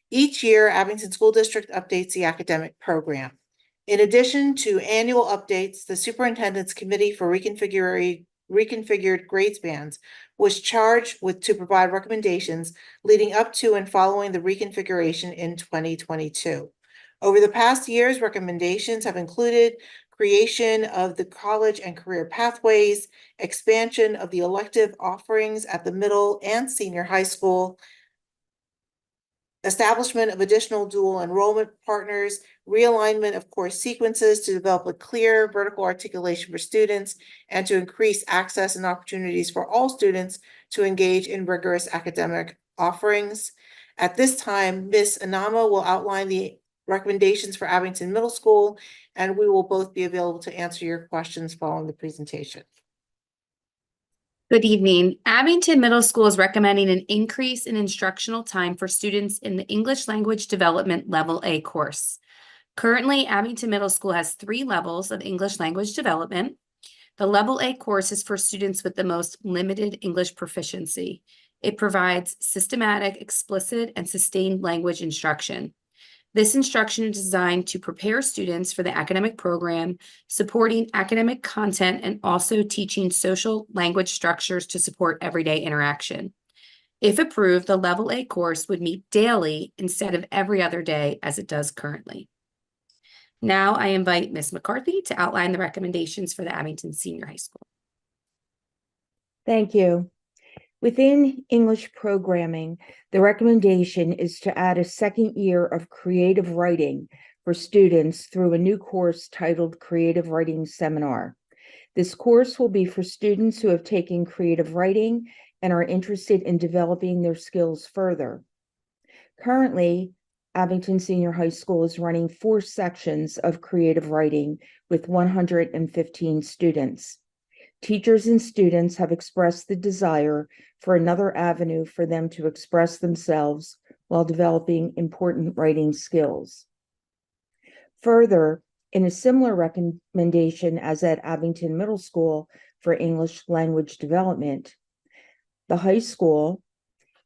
P: Each year, Abington School District updates the academic program. In addition to annual updates, the Superintendent's Committee for Reconfigured Grade Bands was charged to provide recommendations leading up to and following the reconfiguration in 2022. Over the past years, recommendations have included creation of the college and career pathways, expansion of the elective offerings at the middle and senior high school, establishment of additional dual enrollment partners, realignment of course sequences to develop a clear vertical articulation for students, and to increase access and opportunities for all students to engage in rigorous academic offerings. At this time, Ms. Anama will outline the recommendations for Abington Middle School, and we will both be available to answer your questions following the presentation.
Q: Good evening. Abington Middle School is recommending an increase in instructional time for students in the English Language Development Level A course. Currently, Abington Middle School has 3 levels of English Language Development. The Level A course is for students with the most limited English proficiency. It provides systematic, explicit, and sustained language instruction. This instruction is designed to prepare students for the academic program, supporting academic content and also teaching social language structures to support everyday interaction. If approved, the Level A course would meet daily instead of every other day as it does currently. Now I invite Ms. McCarthy to outline the recommendations for the Abington Senior High School.
K: Thank you. Within English programming, the recommendation is to add a second year of creative writing for students through a new course titled Creative Writing Seminar. This course will be for students who have taken creative writing and are interested in developing their skills further. Currently, Abington Senior High School is running 4 sections of creative writing with 115 students. Teachers and students have expressed the desire for another avenue for them to express themselves while developing important writing skills. Further, in a similar recommendation as at Abington Middle School for English language development, the high school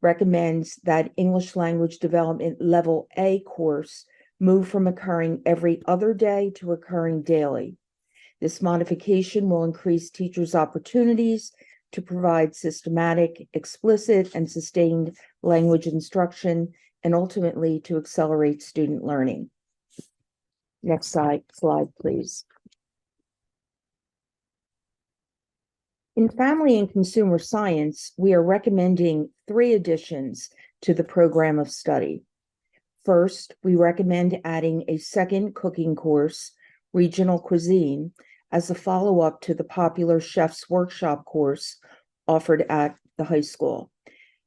K: recommends that English language development level A course move from occurring every other day to occurring daily. This modification will increase teachers' opportunities to provide systematic, explicit, and sustained language instruction, and ultimately to accelerate student learning. Next slide, please. In family and consumer science, we are recommending 3 additions to the program of study. First, we recommend adding a second cooking course, Regional Cuisine, as a follow-up to the popular Chef's Workshop course offered at the high school.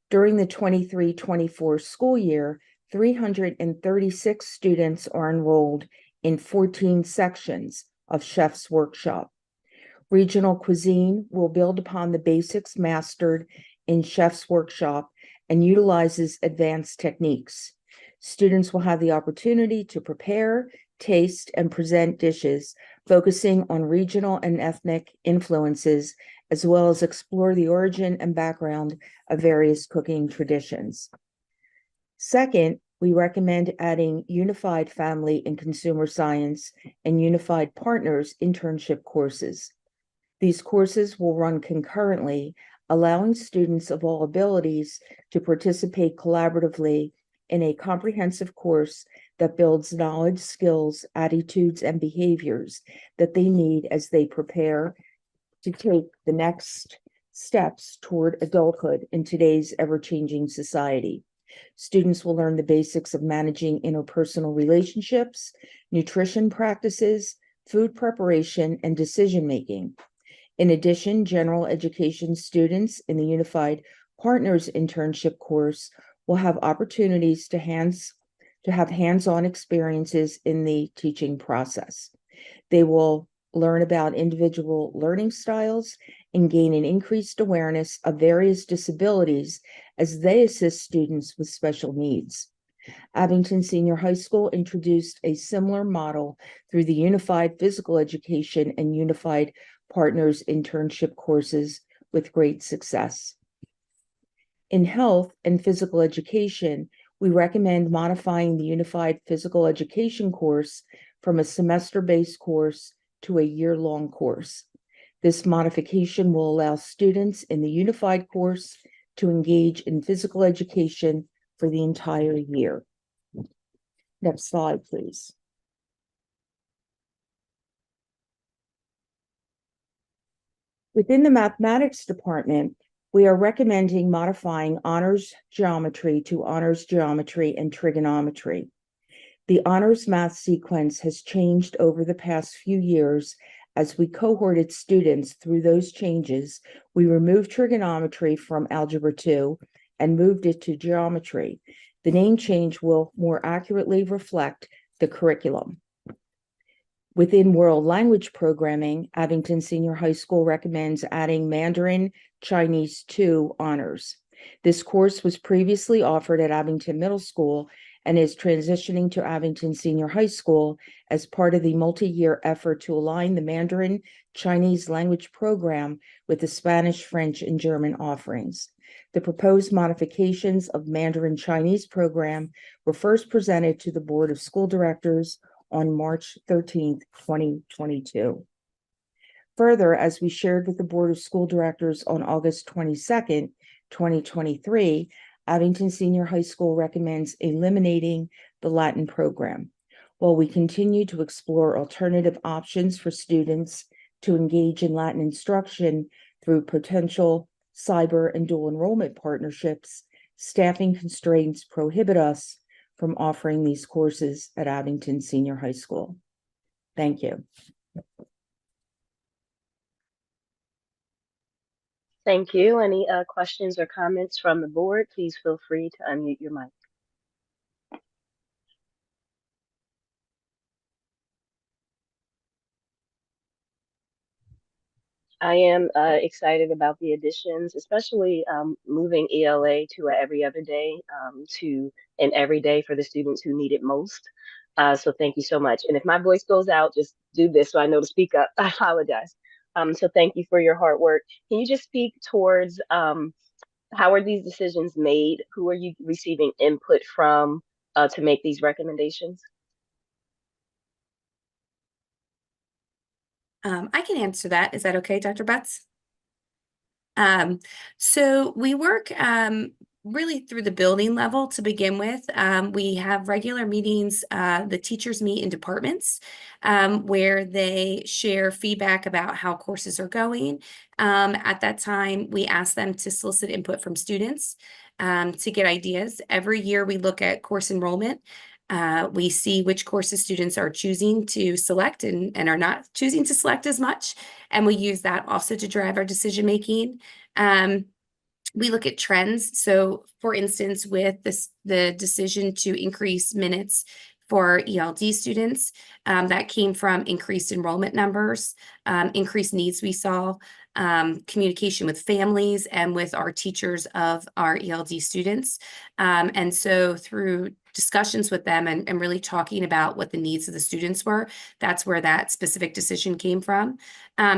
K: During the 23-24 school year, 336 students are enrolled in 14 sections of Chef's Workshop. Regional Cuisine will build upon the basics mastered in Chef's Workshop and utilizes advanced techniques. Students will have the opportunity to prepare, taste, and present dishes focusing on regional and ethnic influences, as well as explore the origin and background of various cooking traditions. Second, we recommend adding Unified Family and Consumer Science and Unified Partners internship courses. These courses will run concurrently, allowing students of all abilities to participate collaboratively in a comprehensive course that builds knowledge, skills, attitudes, and behaviors that they need as they prepare to take the next steps toward adulthood in today's ever-changing society. Students will learn the basics of managing interpersonal relationships, nutrition practices, food preparation, and decision-making. In addition, general education students in the Unified Partners internship course will have opportunities to have hands-on experiences in the teaching process. They will learn about individual learning styles and gain an increased awareness of various disabilities as they assist students with special needs. Abington Senior High School introduced a similar model through the Unified Physical Education and Unified Partners internship courses with great success. In health and physical education, we recommend modifying the Unified Physical Education course from a semester-based course to a year-long course. This modification will allow students in the Unified course to engage in physical education for the entire year. Next slide, please. Within the mathematics department, We are recommending modifying honors geometry to honors geometry and trigonometry. The honors math sequence has changed over the past few years. As we cohorted students through those changes, we removed trigonometry from Algebra 2 and moved it to geometry. The name change will more accurately reflect the curriculum. Within world language programming, Abington Senior High School recommends adding Mandarin Chinese 2 honors. This course was previously offered at Abington Middle School and is transitioning to Abington Senior High School as part of the multi-year effort to align the Mandarin Chinese language program with the Spanish, French, and German offerings. The proposed modifications of Mandarin Chinese program were first presented to the Board of School Directors on March 13th, 2022. Further, as we shared with the Board of School Directors on August 22nd, 2023, Abington Senior High School recommends eliminating the Latin program. While we continue to explore alternative options for students to engage in Latin instruction through potential cyber and dual enrollment partnerships, staffing constraints prohibit us from offering these courses at Abington Senior High School. Thank you.
A: Thank you. Any questions or comments from the board? Please feel free to unmute your mic. I am excited about the additions, especially moving ELA to a every other day to an every day for the students who need it most. So thank you so much. And if my voice goes out, just do this so I know to speak up. I apologize. So thank you for your hard work. Can you just speak towards how are these decisions made? Who are you receiving input from to make these recommendations?
Q: I can answer that. Is that okay, Dr. Butts? So we work really through the building level to begin with. We have regular meetings. The teachers meet in departments where they share feedback about how courses are going. At that time, we ask them to solicit input from students to get ideas. Every year we look at course enrollment. We see which courses students are choosing to select and are not choosing to select as much. And we use that also to drive our decision making. We look at trends. So for instance, with the decision to increase minutes for ELD students, that came from increased enrollment numbers, increased needs we saw, communication with families and with our teachers of our ELD students. And so through discussions with them and really talking about what the needs of the students were, that's where that specific decision came from.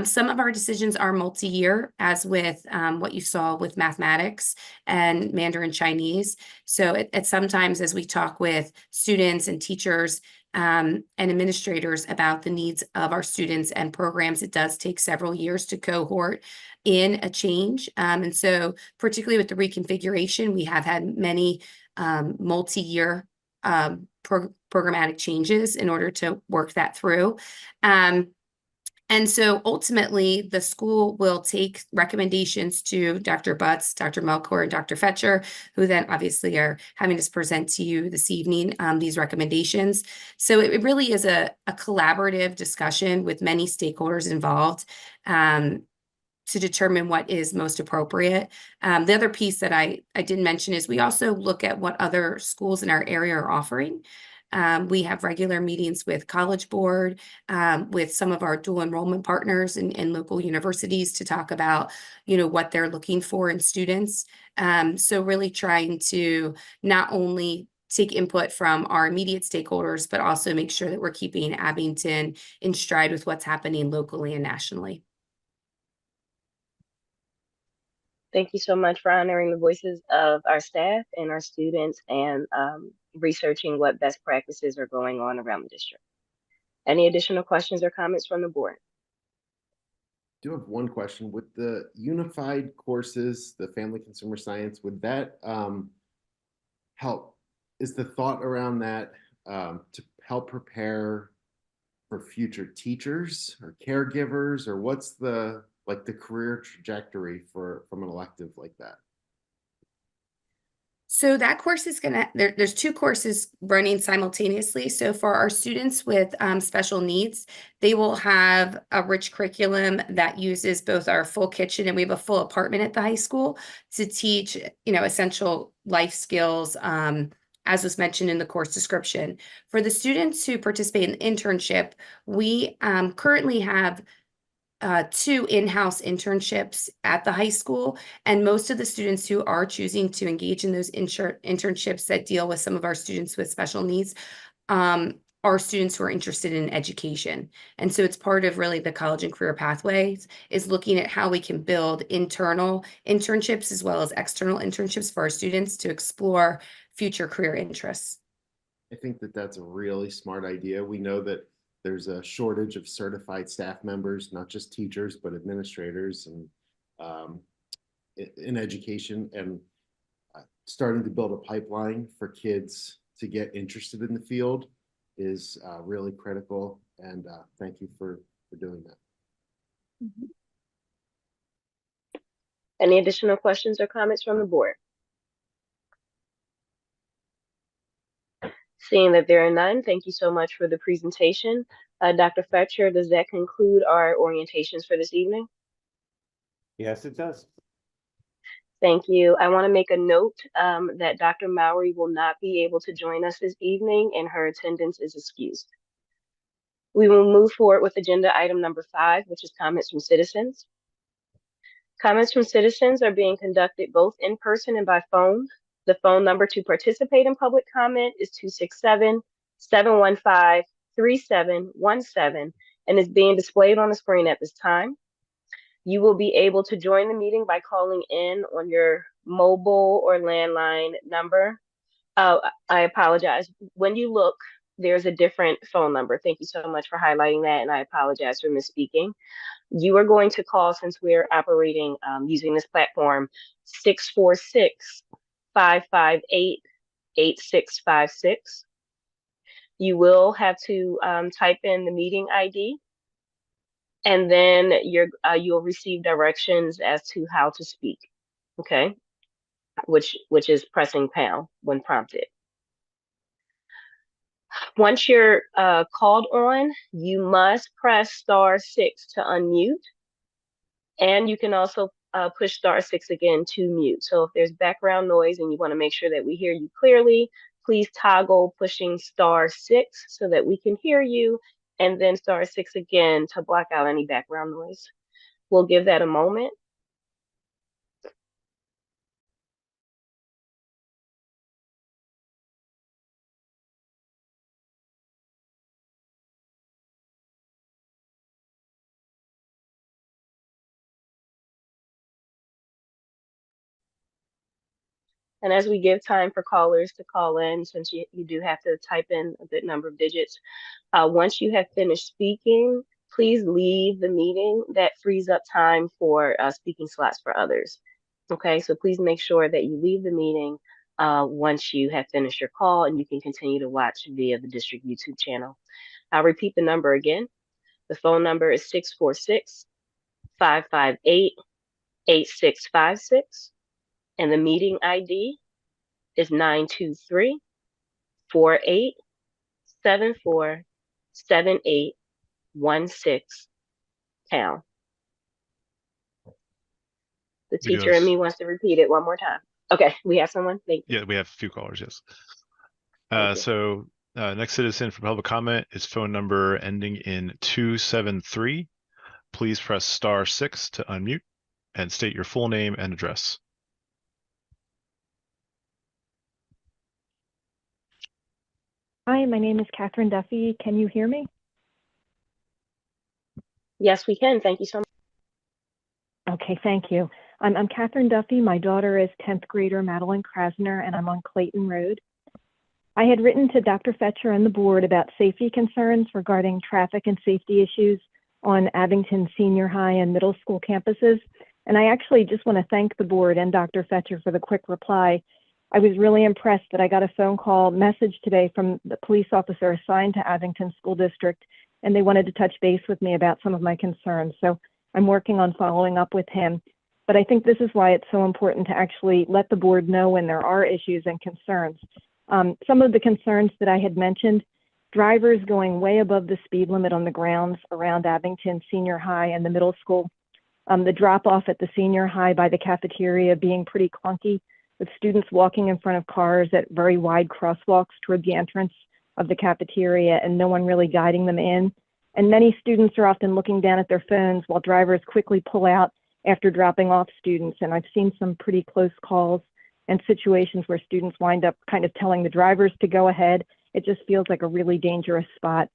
Q: Some of our decisions are multi-year, as with what you saw with mathematics and Mandarin Chinese. So at sometimes as we talk with students and teachers and administrators about the needs of our students and programs, it does take several years to cohort in a change. And so particularly with the reconfiguration, we have had many multi-year programmatic changes in order to work that through. And so ultimately, the school will take recommendations to Dr. Butts, Dr. Melkor, and Dr. Fetcher, who then obviously are having us present to you this evening these recommendations. So it really is a collaborative discussion with many stakeholders involved to determine what is most appropriate. The other piece that I didn't mention is we also look at what other schools in our area are offering. We have regular meetings with College Board, with some of our dual enrollment partners and local universities to talk about, what they're looking for in students. So really trying to not only take input from our immediate stakeholders, but also make sure that we're keeping Abington in stride with what's happening locally and nationally.
A: Thank you so much for honoring the voices of our staff and our students and researching what best practices are going on around the district. Any additional questions or comments from the board?
F: I do have one question. With the unified courses, the family consumer science, would that help? Is the thought around that to help prepare for future teachers or caregivers, or what's the like the career trajectory from an elective like that?
Q: So that course is there's two courses running simultaneously. So for our students with special needs, they will have a rich curriculum that uses both our full kitchen, and we have a full apartment at the high school to teach, essential life skills, as was mentioned in the course description. For the students who participate in the internship, we currently have two in-house internships at the high school, and most of the students who are choosing to engage in those internships that deal with some of our students with special needs are students who are interested in education. And so it's part of really the college and career pathways is looking at how we can build internal internships as well as external internships for our students to explore future career interests.
F: I think that that's a really smart idea. We know that there's a shortage of certified staff members, not just teachers, but administrators and in education, and starting to build a pipeline for kids to get interested in the field is really critical. And thank you for doing that.
A: Mm-hmm. Any additional questions or comments from the board? Seeing that there are none, thank you so much for the presentation. Dr. Fetcher, does that conclude our orientations for this evening?
B: Yes, it does.
A: Thank you. I want to make a note that Dr. Mowry will not be able to join us this evening, and her attendance is excused. We will move forward with agenda item number 5, which is comments from citizens. Comments from citizens are being conducted both in person and by phone. The phone number to participate in public comment is 267-715-3717 and is being displayed on the screen at this time. You will be able to join the meeting by calling in on your mobile or landline number. I apologize. When you look, there's a different phone number. Thank you so much for highlighting that, and I apologize for misspeaking. You are going to call, since we're operating using this platform, 646-558-8656. You will have to type in the meeting ID, and then you'll receive directions as to how to speak, okay? Which is pressing pound when prompted. Once you're called on, you must press *6 to unmute, and you can also push *6 again to mute. So if there's background noise and you want to make sure that we hear you clearly, please toggle pushing *6 so that we can hear you, and then *6 again to block out any background noise. We'll give that a moment. And as we give time for callers to call in, since you do have to type in a good number of digits, once you have finished speaking, please leave the meeting. That frees up time for speaking slots for others. Okay, so please make sure that you leave the meeting once you have finished your call, and you can continue to watch via the district YouTube channel. I'll repeat the number again. The phone number is 646-558-8656, and the meeting ID is 923-487-4-7816#. The teacher in me wants to repeat it one more time. Okay, we have someone. Thank you.
H: Yeah, we have a few callers, yes.
A: Thank you.
H: So next citizen for public comment is phone number ending in 273. Please press *6 to unmute and state your full name and address.
R: Hi, my name is Catherine Duffy. Can you hear me?
A: Yes, we can. Thank you so much.
R: Okay, thank you. I'm Catherine Duffy. My daughter is 10th grader Madeline Krasner, and I'm on Clayton Road. I had written to Dr. Fetcher and the board about safety concerns regarding traffic and safety issues on Abington Senior High and Middle School campuses. And I actually just want to thank the board and Dr. Fetcher for the quick reply. I was really impressed that I got a phone call message today from the police officer assigned to Abington School District, and they wanted to touch base with me about some of my concerns. So I'm working on following up with him. But I think this is why it's so important to actually let the board know when there are issues and concerns. Some of the concerns that I had mentioned, drivers going way above the speed limit on the grounds around Abington Senior High and the middle school. The drop off at the senior high by the cafeteria being pretty clunky, with students walking in front of cars at very wide crosswalks toward the entrance of the cafeteria and no one really guiding them in. And many students are often looking down at their phones while drivers quickly pull out after dropping off students. And I've seen some pretty close calls and situations where students wind up kind of telling the drivers to go ahead. It just feels like a really dangerous spot.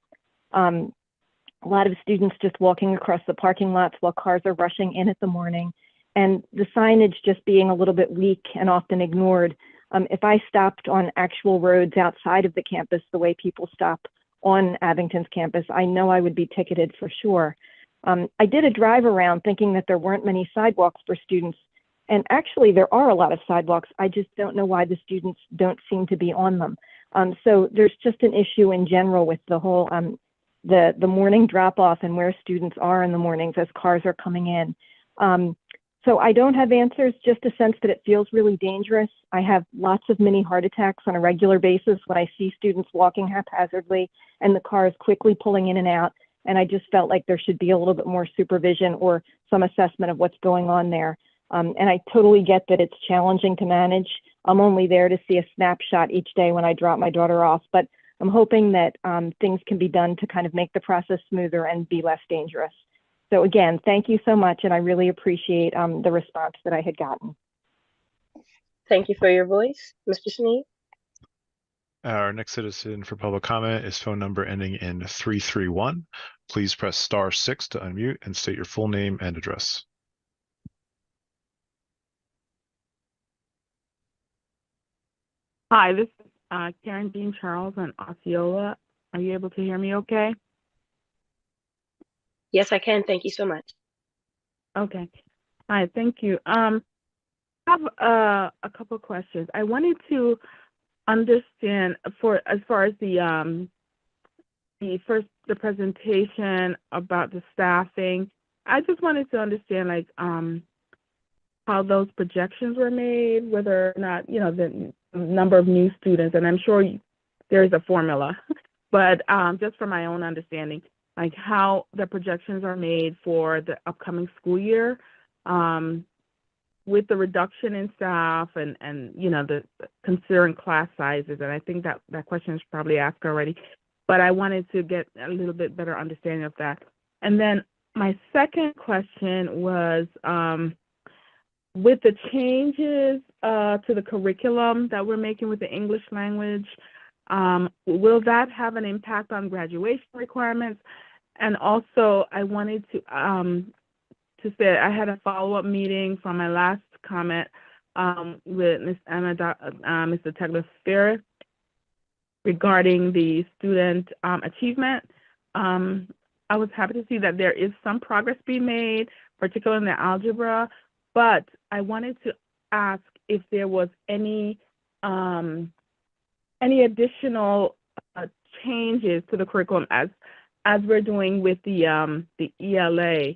R: A lot of students just walking across the parking lots while cars are rushing in at the morning, and the signage just being a little bit weak and often ignored. If I stopped on actual roads outside of the campus the way people stop on Abington's campus, I know I would be ticketed for sure. I did a drive around thinking that there weren't many sidewalks for students, and actually there are a lot of sidewalks. I just don't know why the students don't seem to be on them. So there's just an issue in general with the whole the morning drop off and where students are in the mornings as cars are coming in. So I don't have answers, just a sense that it feels really dangerous. I have lots of mini heart attacks on a regular basis when I see students walking haphazardly and the cars quickly pulling in and out. And I just felt like there should be a little bit more supervision or some assessment of what's going on there. And I totally get that it's challenging to manage. I'm only there to see a snapshot each day when I drop my daughter off, but I'm hoping that things can be done to kind of make the process smoother and be less dangerous. So again, thank you so much, and I really appreciate the response that I had gotten.
A: Thank you for your voice. Mr. Sneed?
H: Our next citizen for public comment is phone number ending in 331. Please press *6 to unmute and state your full name and address.
S: Hi, this is Karen Jean Charles in Osceola. Are you able to hear me okay?
A: Yes, I can. Thank you so much.
S: Okay. Hi, thank you. I have a couple of questions. I wanted to understand as far as the presentation about the staffing. I just wanted to understand how those projections were made, whether or not, the number of new students, and I'm sure there is a formula, but just for my own understanding, like how the projections are made for the upcoming school year, with the reduction in staff and the considering class sizes. And I think that question is probably asked already, but I wanted to get a little bit better understanding of that. And then my second question was, with the changes to the curriculum that we're making with the English language, will that have an impact on graduation requirements? And also, I wanted to say I had a follow-up meeting from my last comment with Ms. Emma, Mr. Tagliaferri regarding the student achievement. I was happy to see that there is some progress being made, particularly in the algebra, but I wanted to ask if there was any additional changes to the curriculum as we're doing with the ELA,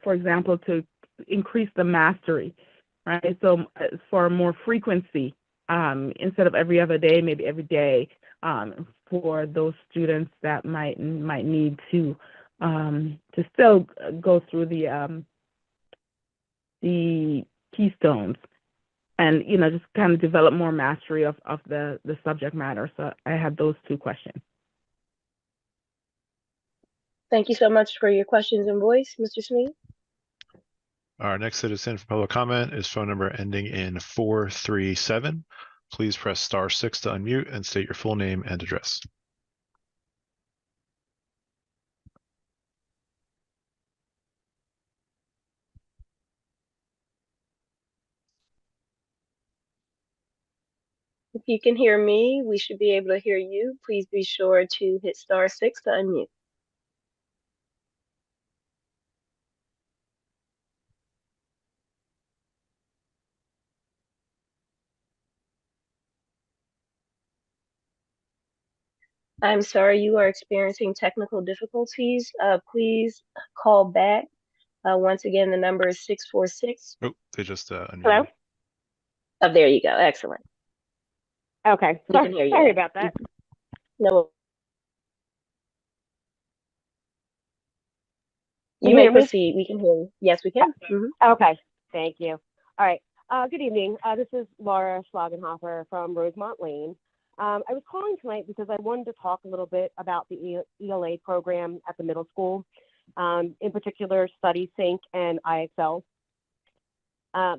S: for example, to increase the mastery, right? So for more frequency, instead of every other day, maybe every day, for those students that might need to still go through the keystones and, just kind of develop more mastery of the subject matter. So I had those two questions.
A: Thank you so much for your questions and voice, Mr. Sneed.
H: Our next citizen for public comment is phone number ending in 437. Please press *6 to unmute and state your full name and address.
A: If you can hear me, we should be able to hear you. Please be sure to hit *6 to unmute. I'm sorry you are experiencing technical difficulties. Please call back Once again, the number is 646.
H: Oh, they just unmuted.
T: Hello?
A: Oh, there you go. Excellent.
T: Okay.
A: We can hear you
T: Sorry
A: now.
T: about that.
A: No.
T: Can
A: You may
T: hear me?
A: proceed. We can hear you. Yes, we can.
T: Okay. Thank you. All right. Good evening. This is Laura Schlagenhofer from Rosemont Lane. I was calling tonight because I wanted to talk a little bit about the ELA program at the middle school, in particular Study Sync and IXL.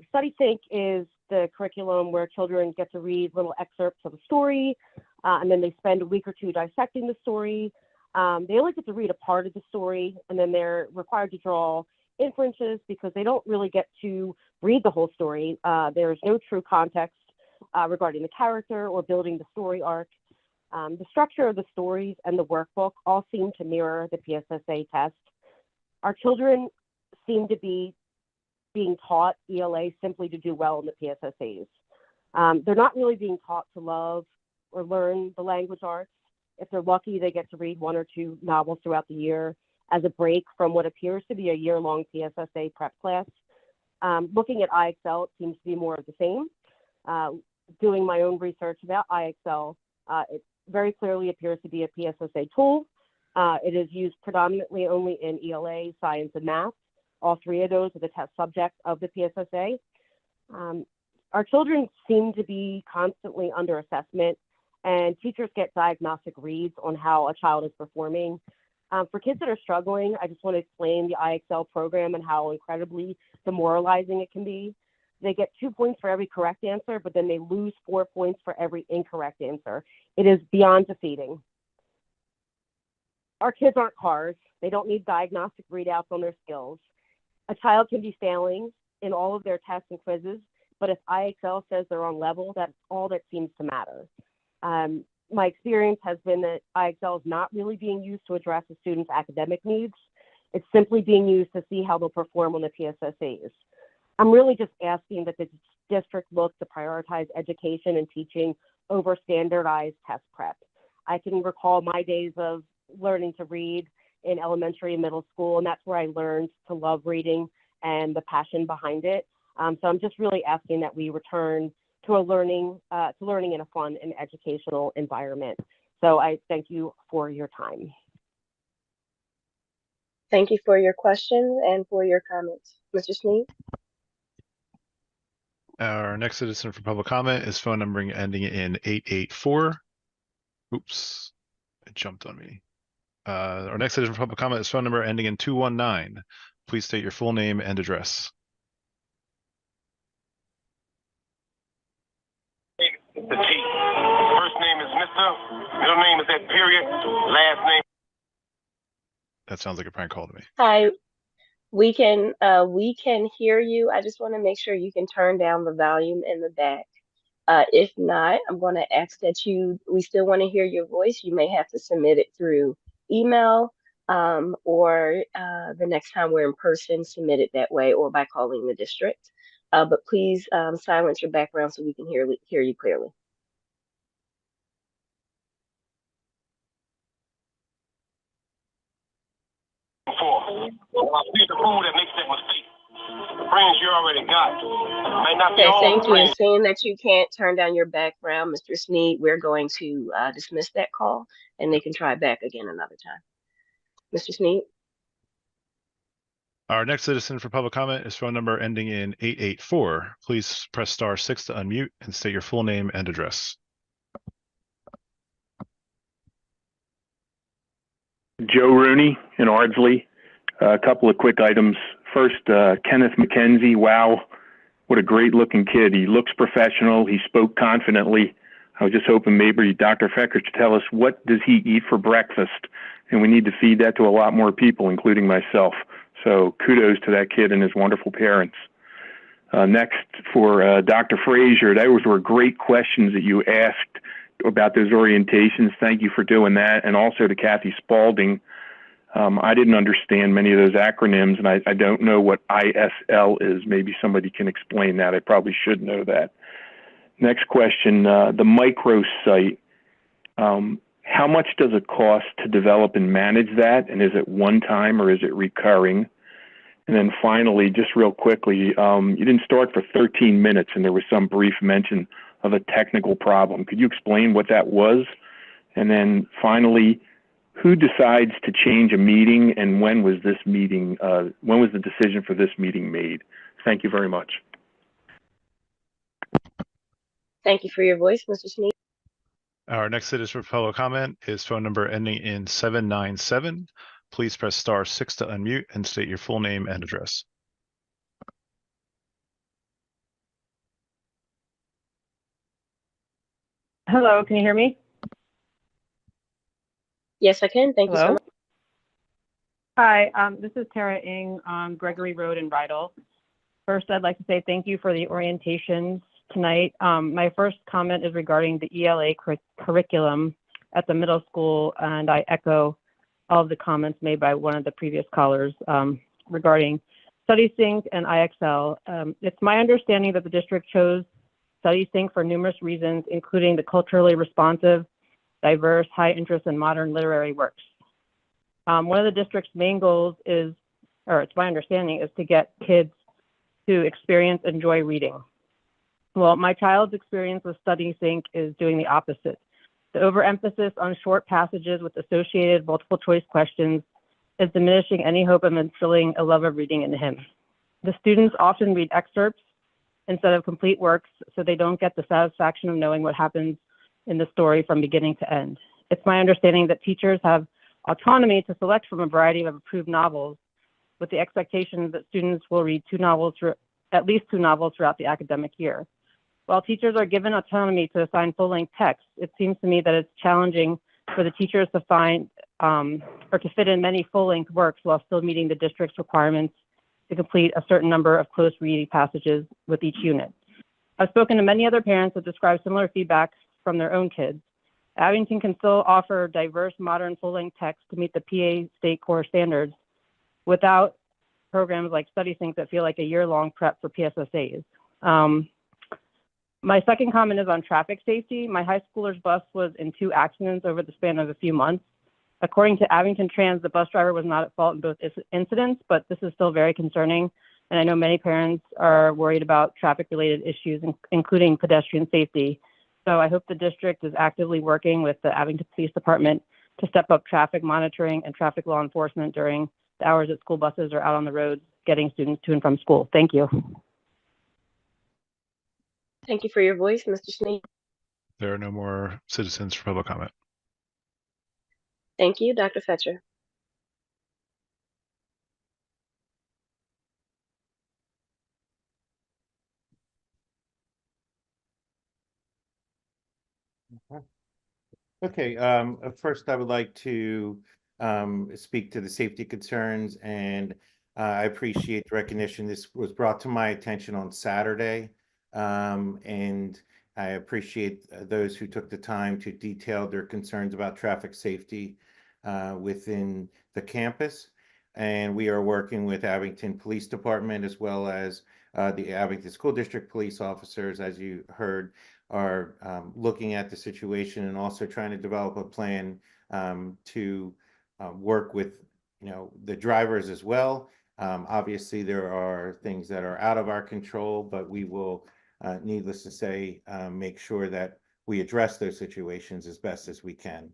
T: Study Sync is the curriculum where children get to read little excerpts of a story, and then they spend a week or two dissecting the story. They only get to read a part of the story, and then they're required to draw inferences because they don't really get to read the whole story. There's no true context regarding the character or building the story arc. The structure of the stories and the workbook all seem to mirror the PSSA test. Our children seem to be being taught ELA simply to do well in the PSSAs. They're not really being taught to love or learn the language arts. If they're lucky, they get to read 1 or 2 novels throughout the year as a break from what appears to be a year-long PSSA prep class. Looking at IXL, it seems to be more of the same. Doing my own research about IXL, it very clearly appears to be a PSSA tool. It is used predominantly only in ELA, science, and math. All 3 of those are the test subjects of the PSSA. Our children seem to be constantly under assessment, and teachers get diagnostic reads on how a child is performing. For kids that are struggling, I just want to explain the IXL program and how incredibly demoralizing it can be. They get 2 points for every correct answer, but then they lose 4 points for every incorrect answer. It is beyond defeating. Our kids aren't cars. They don't need diagnostic readouts on their skills. A child can be failing in all of their tests and quizzes, but if IXL says they're on level, that's all that seems to matter. My experience has been that IXL is not really being used to address a student's academic needs. It's simply being used to see how they'll perform on the PSSAs. I'm really just asking that the district look to prioritize education and teaching over standardized test prep. I can recall my days of learning to read in elementary and middle school, and that's where I learned to love reading and the passion behind it. So I'm just really asking that we return to learning in a fun and educational environment. So I thank you for your time.
A: Thank you for your question and for your comments. Mr. Sneed?
H: Our next citizen for public comment is phone number ending in 884. Oops, it jumped on me. Our next citizen for public comment is phone number ending in 219. Please state your full name and address.
U: The T. First name is Mr. Middle name is that period. Last name.
H: That sounds like a prank call to me.
A: Hi, we can hear you. I just want to make sure you can turn down the volume in the back. If not, I'm going to ask that we still want to hear your voice. You may have to submit it through email, or the next time we're in person, submit it that way, or by calling the district. But please silence your background so we can hear you clearly.
U: When I see the food that makes that mistake, the friends you already got may not be
A: Okay,
U: all
A: thank you. And
U: friends.
A: seeing that you can't turn down your background, Mr. Sneed, we're going to dismiss that call, and they can try back again another time. Mr. Sneed?
H: Our next citizen for public comment is phone number ending in 884. Please press *6 to unmute and state your full name and address.
V: Joe Rooney in Ardsley. A couple of quick items. First, Kenneth McKenzie. Wow, what a great looking kid. He looks professional. He spoke confidently. I was just hoping maybe Dr. Fecker could tell us, what does he eat for breakfast? And we need to feed that to a lot more people, including myself. So kudos to that kid and his wonderful parents. Next, for Dr. Frazier, those were great questions that you asked about those orientations. Thank you for doing that. And also to Kathy Spalding. I didn't understand many of those acronyms, and I don't know what ISL is. Maybe somebody can explain that. I probably should know that. Next question, the microsite. How much does it cost to develop and manage that? And is it one time or is it recurring? And then finally, just real quickly, you didn't start for 13 minutes and there was some brief mention of a technical problem. Could you explain what that was? And then finally, who decides to change a meeting and when was this meeting, when was the decision for this meeting made? Thank you very much.
A: Thank you for your voice, Mr. Sneed.
H: Our next citizen for public comment is phone number ending in 797. Please press *6 to unmute and state your full name and address.
C: Hello, can you hear me?
A: Yes, I can. Thank you so
C: Hello?
A: much.
C: Hi, this is Tara Ng on Gregory Road in Rydal. First, I'd like to say thank you for the orientations tonight. My first comment is regarding the ELA curriculum at the middle school, and I echo all of the comments made by one of the previous callers regarding StudySync and IXL. It's my understanding that the district chose StudySync for numerous reasons, including the culturally responsive, diverse, high interest, and modern literary works. One of the district's main goals is, or it's my understanding, is to get kids to experience and enjoy reading. Well, my child's experience with StudySync is doing the opposite. The overemphasis on short passages with associated multiple choice questions is diminishing any hope of instilling a love of reading in him. The students often read excerpts instead of complete works, so they don't get the satisfaction of knowing what happens in the story from beginning to end. It's my understanding that teachers have autonomy to select from a variety of approved novels, with the expectation that students will read at least two novels throughout the academic year. While teachers are given autonomy to assign full-length text, it seems to me that it's challenging for the teachers to find or to fit in many full-length works while still meeting the district's requirements to complete a certain number of close reading passages with each unit. I've spoken to many other parents that describe similar feedback from their own kids. Abington can still offer diverse, modern, full-length text to meet the PA state core standards without programs like StudySync that feel like a year-long prep for PSSAs. My second comment is on traffic safety. My high schooler's bus was in 2 accidents over the span of a few months. According to Abington Trans, the bus driver was not at fault in both incidents, but this is still very concerning. And I know many parents are worried about traffic-related issues, including pedestrian safety. So I hope the district is actively working with the Abington Police Department to step up traffic monitoring and traffic law enforcement during the hours that school buses are out on the roads getting students to and from school. Thank you.
A: Thank you for your voice, Mr. Sneed.
H: There are no more citizens for public comment.
A: Thank you, Dr. Fetcher.
B: Okay, first I would like to speak to the safety concerns, and I appreciate the recognition. This was brought to my attention on Saturday, and I appreciate those who took the time to detail their concerns about traffic safety within the campus. And we are working with Abington Police Department as well as the Abington School District police officers, as you heard, are looking at the situation and also trying to develop a plan to work with, the drivers as well. Obviously, there are things that are out of our control, but we will, needless to say, make sure that we address those situations as best as we can.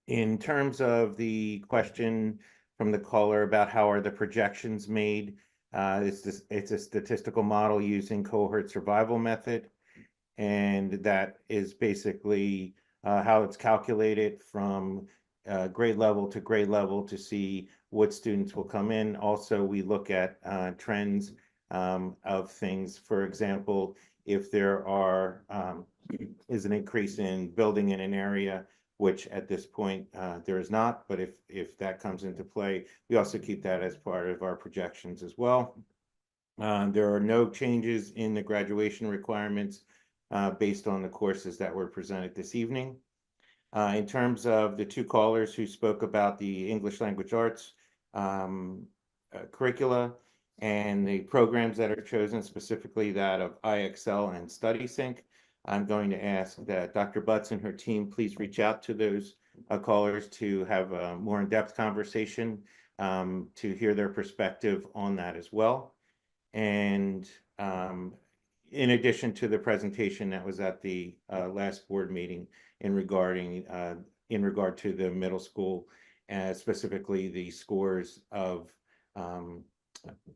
B: In terms of the question from the caller about how are the projections made, it's a statistical model using cohort survival method, and that is basically how it's calculated from grade level to grade level to see what students will come in. Also, we look at trends of things. For example, if there is an increase in building in an area, which at this point there is not, but if that comes into play, we also keep that as part of our projections as well. There are no changes in the graduation requirements based on the courses that were presented this evening. In terms of the 2 callers who spoke about the English language arts curricula and the programs that are chosen, specifically that of IXL and StudySync, I'm going to ask that Dr. Butts and her team please reach out to those callers to have a more in-depth conversation to hear their perspective on that as well. And in addition to the presentation that was at the last board meeting in regard to the middle school, specifically the scores of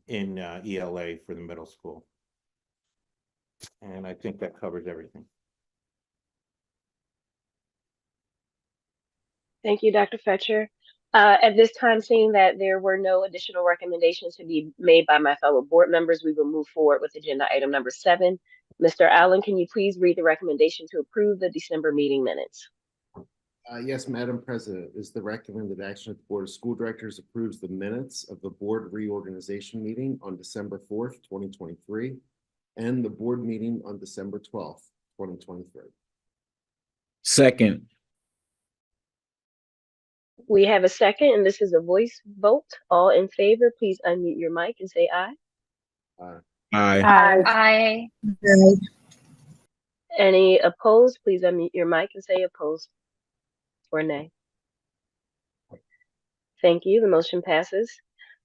B: in ELA for the middle school. And I think that covers everything.
A: Thank you, Dr. Fetcher. At this time, seeing that there were no additional recommendations to be made by my fellow board members, we will move forward with agenda item number 7. Mr. Allen, can you please read the recommendation to approve the December meeting minutes?
F: Yes, Madam President, is the recommended action that the Board of School Directors approves the minutes of the board reorganization meeting on December 4th, 2023, and the board meeting on December 12th, 2023.
D: Second.
A: We have a second, and this is a voice vote. All in favor, please unmute your mic and say aye.
F: Aye.
D: Aye.
Q: Aye.
A: Any opposed, please unmute your mic and say opposed or nay. Thank you. The motion passes.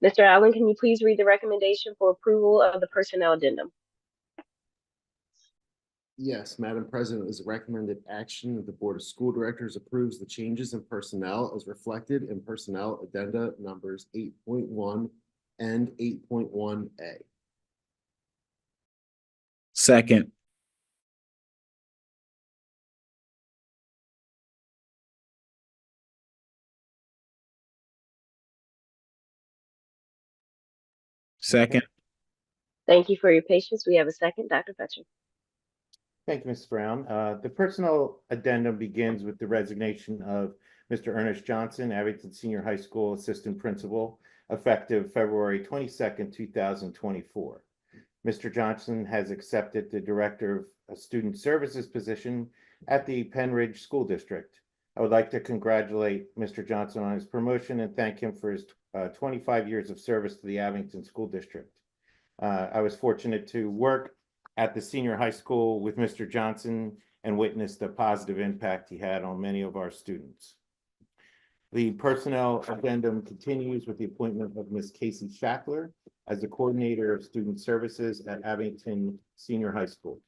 A: Mr. Allen, can you please read the recommendation for approval of the personnel addendum?
F: Yes, Madam President, is recommended action that the Board of School Directors approves the changes in personnel as reflected in personnel addenda numbers 8.1 and 8.1A.
D: Second. Second.
A: Thank you for your patience. We have a second, Dr. Fetcher.
B: Thank you, Ms. Brown. The personnel addendum begins with the resignation of Mr. Ernest Johnson, Abington Senior High School Assistant Principal, effective February 22nd, 2024. Mr. Johnson has accepted the Director of Student Services position at the Penridge School District. I would like to congratulate Mr. Johnson on his promotion and thank him for his 25 years of service to the Abington School District. I was fortunate to work at the senior high school with Mr. Johnson and witnessed the positive impact he had on many of our students. The personnel addendum continues with the appointment of Ms. Casey Shackler as the coordinator of student services at Abington Senior High School.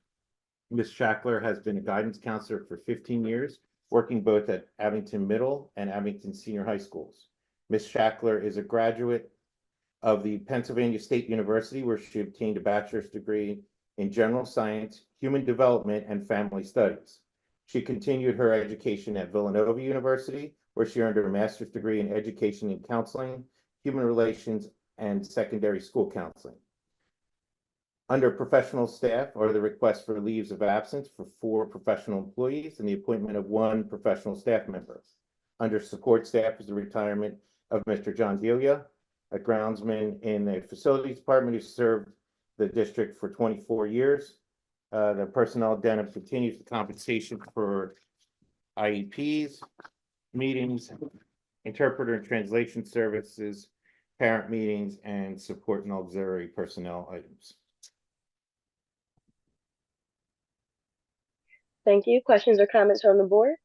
B: Ms. Shackler has been a guidance counselor for 15 years, working both at Abington Middle and Abington Senior High Schools. Ms. Shackler is a graduate of the Pennsylvania State University, where she obtained a bachelor's degree in general science, human development, and family studies. She continued her education at Villanova University, where she earned her master's degree in education and counseling, human relations, and secondary school counseling. Under professional staff are the requests for leaves of absence for 4 professional employees and the appointment of 1 professional staff member. Under support staff is the retirement of Mr. John Delia, a groundsman in the facilities department who served the district for 24 years. The personnel addendum continues the compensation for IEPs, meetings, interpreter and translation services, parent meetings, and support and auxiliary personnel items.
A: Thank you. Questions or comments from the board?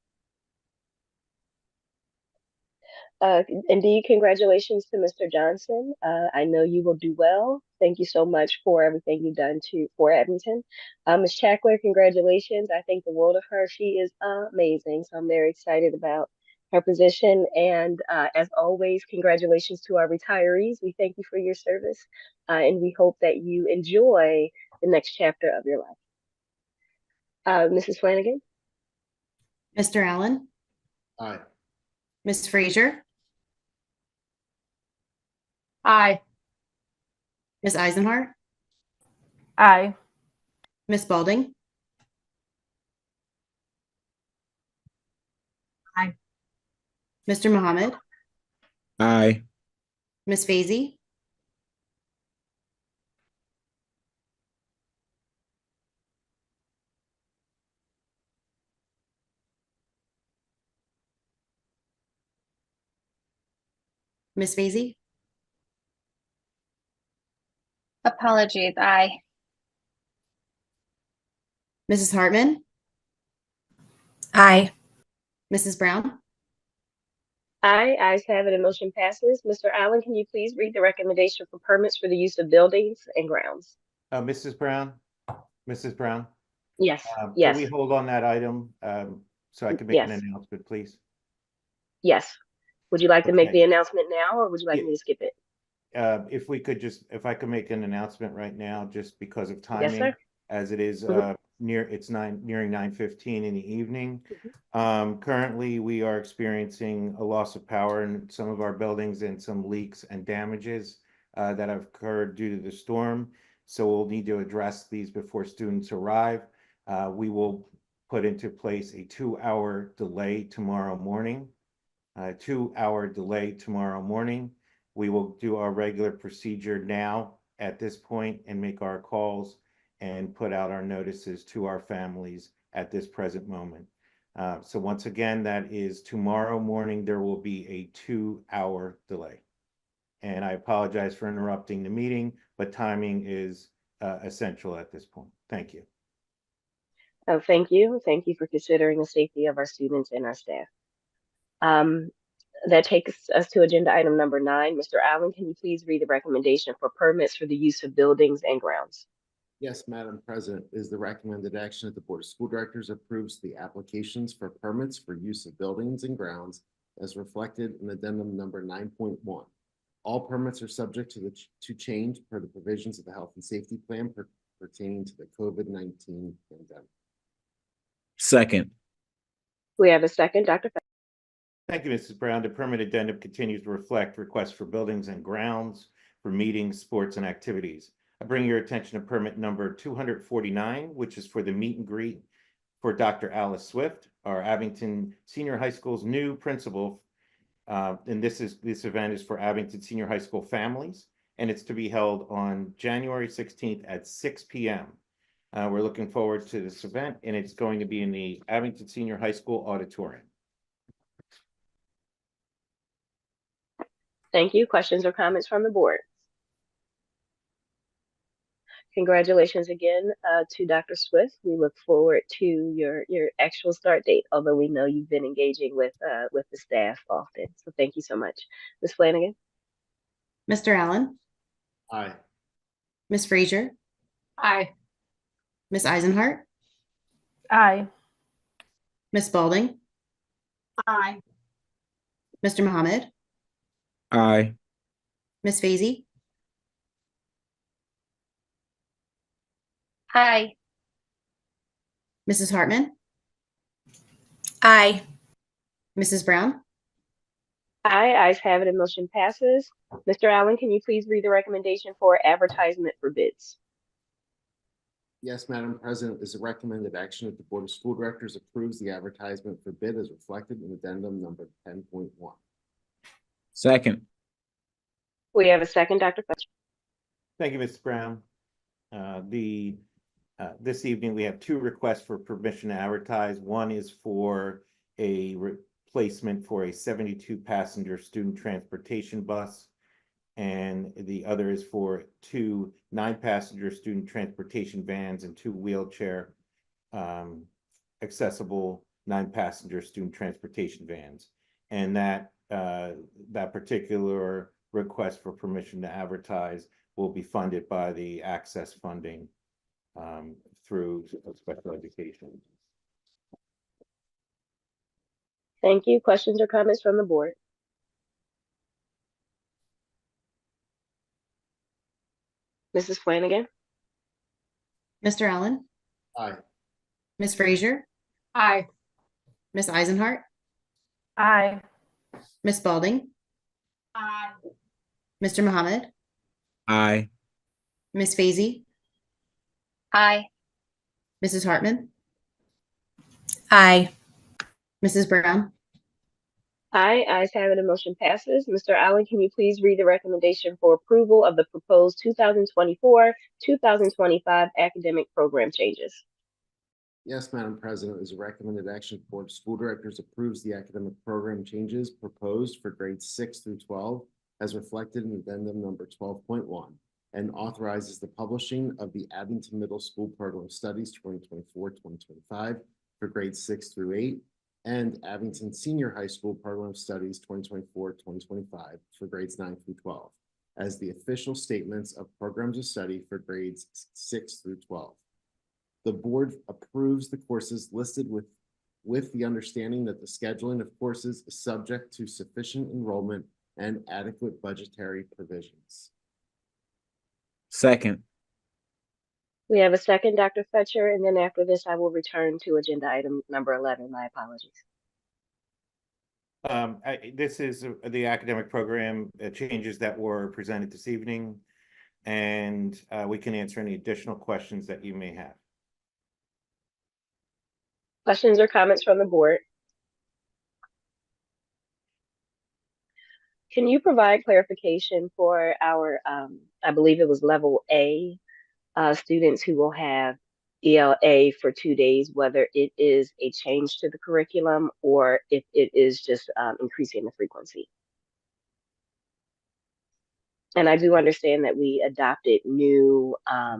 A: Indeed, congratulations to Mr. Johnson. I know you will do well. Thank you so much for everything you've done for Abington. Ms. Shackler, congratulations. I think the world of her. She is amazing. So I'm very excited about her position. And as always, congratulations to our retirees. We thank you for your service, and we hope that you enjoy the next chapter of your life. Mrs. Flanagan?
G: Mr. Allen?
F: Aye.
G: Ms. Frazier?
Q: Aye.
G: Ms. Eisenhart?
S: Aye.
G: Ms. Balding?
I: Aye.
G: Mr. Mohammed?
D: Aye.
G: Ms. Fazy? Ms. Fazy?
Q: Apologies. Aye.
G: Mrs. Hartman?
E: Aye.
G: Mrs. Brown?
A: Aye, ayes have it, and motion passes. Mr. Allen, can you please read the recommendation for permits for the use of buildings and grounds?
B: Mrs. Brown, Mrs. Brown,
A: Yes,
B: can we
A: yes,
B: hold on that item, so I can make an
A: yes,
B: announcement, please?
A: yes. Would you like to make
B: Okay.
A: the announcement now, or would you like
B: Yeah.
A: me to skip it?
B: If we could just, if I could make an announcement right now, just because of
A: Yes,
B: timing,
A: sir.
B: as it is
A: Mhm.
B: nearing 9:15 in the evening.
A: Mhm.
B: Currently, we are experiencing a loss of power in some of our buildings and some leaks and damages that have occurred due to the storm. So we'll need to address these before students arrive. We will put into place a 2-hour delay tomorrow morning. 2-hour delay tomorrow morning. We will do our regular procedure now at this point and make our calls and put out our notices to our families at this present moment. So once again, that is tomorrow morning, there will be a 2-hour delay. And I apologize for interrupting the meeting, but timing is essential at this point. Thank you.
A: Oh, thank you. Thank you for considering the safety of our students and our staff. That takes us to agenda item number 9. Mr. Allen, can you please read the recommendation for permits for the use of buildings and grounds?
F: Yes, Madam President, is the recommended action that the Board of School Directors approves the applications for permits for use of buildings and grounds as reflected in addendum number 9.1. All permits are subject to change per the provisions of the Health and Safety Plan pertaining to the COVID-19 pandemic.
D: Second.
A: We have a second, Dr.
B: Thank you, Mrs. Brown. The permit addendum continues to reflect requests for buildings and grounds for meetings, sports, and activities. I bring your attention to permit number 249, which is for the meet and greet for Dr. Alice Swift, our Abington Senior High School's new principal. And this event is for Abington Senior High School families, and it's to be held on January 16th at 6 p.m. We're looking forward to this event, and it's going to be in the Abington Senior High School auditorium.
A: Thank you. Questions or comments from the board? Congratulations again to Dr. Swift. We look forward to your actual start date, although we know you've been engaging with the staff often. So thank you so much. Ms. Flanagan?
G: Mr. Allen,
F: Aye.
G: Ms. Frazier,
M: Aye.
G: Ms. Eisenhart,
S: Aye.
G: Ms. Spalding,
M: Aye.
G: Mr. Mohammed,
D: Aye.
G: Ms. Fazy,
Q: Aye.
G: Mrs. Hartman,
E: Aye.
G: Mrs. Brown,
A: Aye, ayes have it, and motion passes. Mr. Allen, can you please read the recommendation for advertisement for bids?
F: Yes, Madam President, is the recommended action that the Board of School Directors approves the advertisement for bid as reflected in addendum number 10.1.
D: Second.
A: We have a second, Dr. Fletcher.
B: Thank you, Mrs. Brown. This evening, we have 2 requests for permission to advertise. One is for a replacement for a 72-passenger student transportation bus, and the other is for 2 9-passenger student transportation vans and 2 wheelchair accessible 9-passenger student transportation vans. And that particular request for permission to advertise will be funded by the access funding through special education.
A: Thank you. Questions or comments from the board? Mrs. Flanagan?
G: Mr. Allen,
F: Aye.
G: Ms. Frazier,
M: Aye.
G: Ms. Eisenhart,
S: Aye.
G: Ms. Spalding,
M: Aye.
G: Mr. Mohammed,
D: Aye.
G: Ms. Fazy,
Q: Aye.
G: Mrs. Hartman,
E: Aye.
G: Mrs. Brown,
A: Aye, ayes have it, and motion passes. Mr. Allen, can you please read the recommendation for approval of the proposed 2024-2025 academic program changes?
F: Yes, Madam President, is a recommended action, the Board of School Directors approves the academic program changes proposed for grades 6 through 12 as reflected in addendum number 12.1 and authorizes the publishing of the Abington Middle School Program Studies 2024-2025 for grades 6 through 8 and Abington Senior High School Program of Studies 2024-2025 for grades 9 through 12 as the official statements of programs of study for grades 6 through 12. The board approves the courses listed with the understanding that the scheduling of courses is subject to sufficient enrollment and adequate budgetary provisions.
D: Second.
A: We have a second, Dr. Fetcher, and then after this, I will return to agenda item number 11. My apologies.
B: This is the academic program changes that were presented this evening, and we can answer any additional questions that you may have.
A: Questions or comments from the board? Can you provide clarification for our, I believe it was level A students who will have ELA for 2 days, whether it is a change to the curriculum or if it is just increasing the frequency? And I do understand that we adopted new, I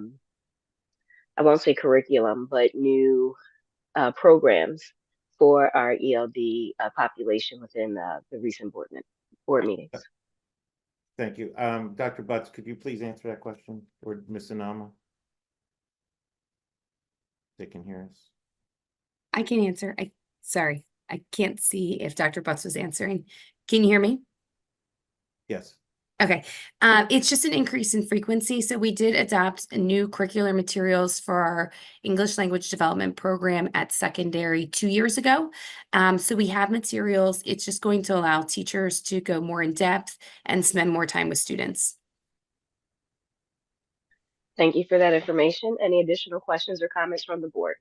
A: won't say curriculum, but new programs for our ELD population within the recent board meetings.
B: Thank you. Dr. Butts, could you please answer that question, or Ms. Anama? They can hear us.
Q: I can answer. Sorry, I can't see if Dr. Butts was answering. Can you hear me?
B: Yes.
Q: Okay, it's just an increase in frequency. So we did adopt new curricular materials for our English language development program at secondary 2 years ago. So we have materials. It's just going to allow teachers to go more in depth and spend more time with students.
A: Thank you for that information. Any additional questions or comments from the board?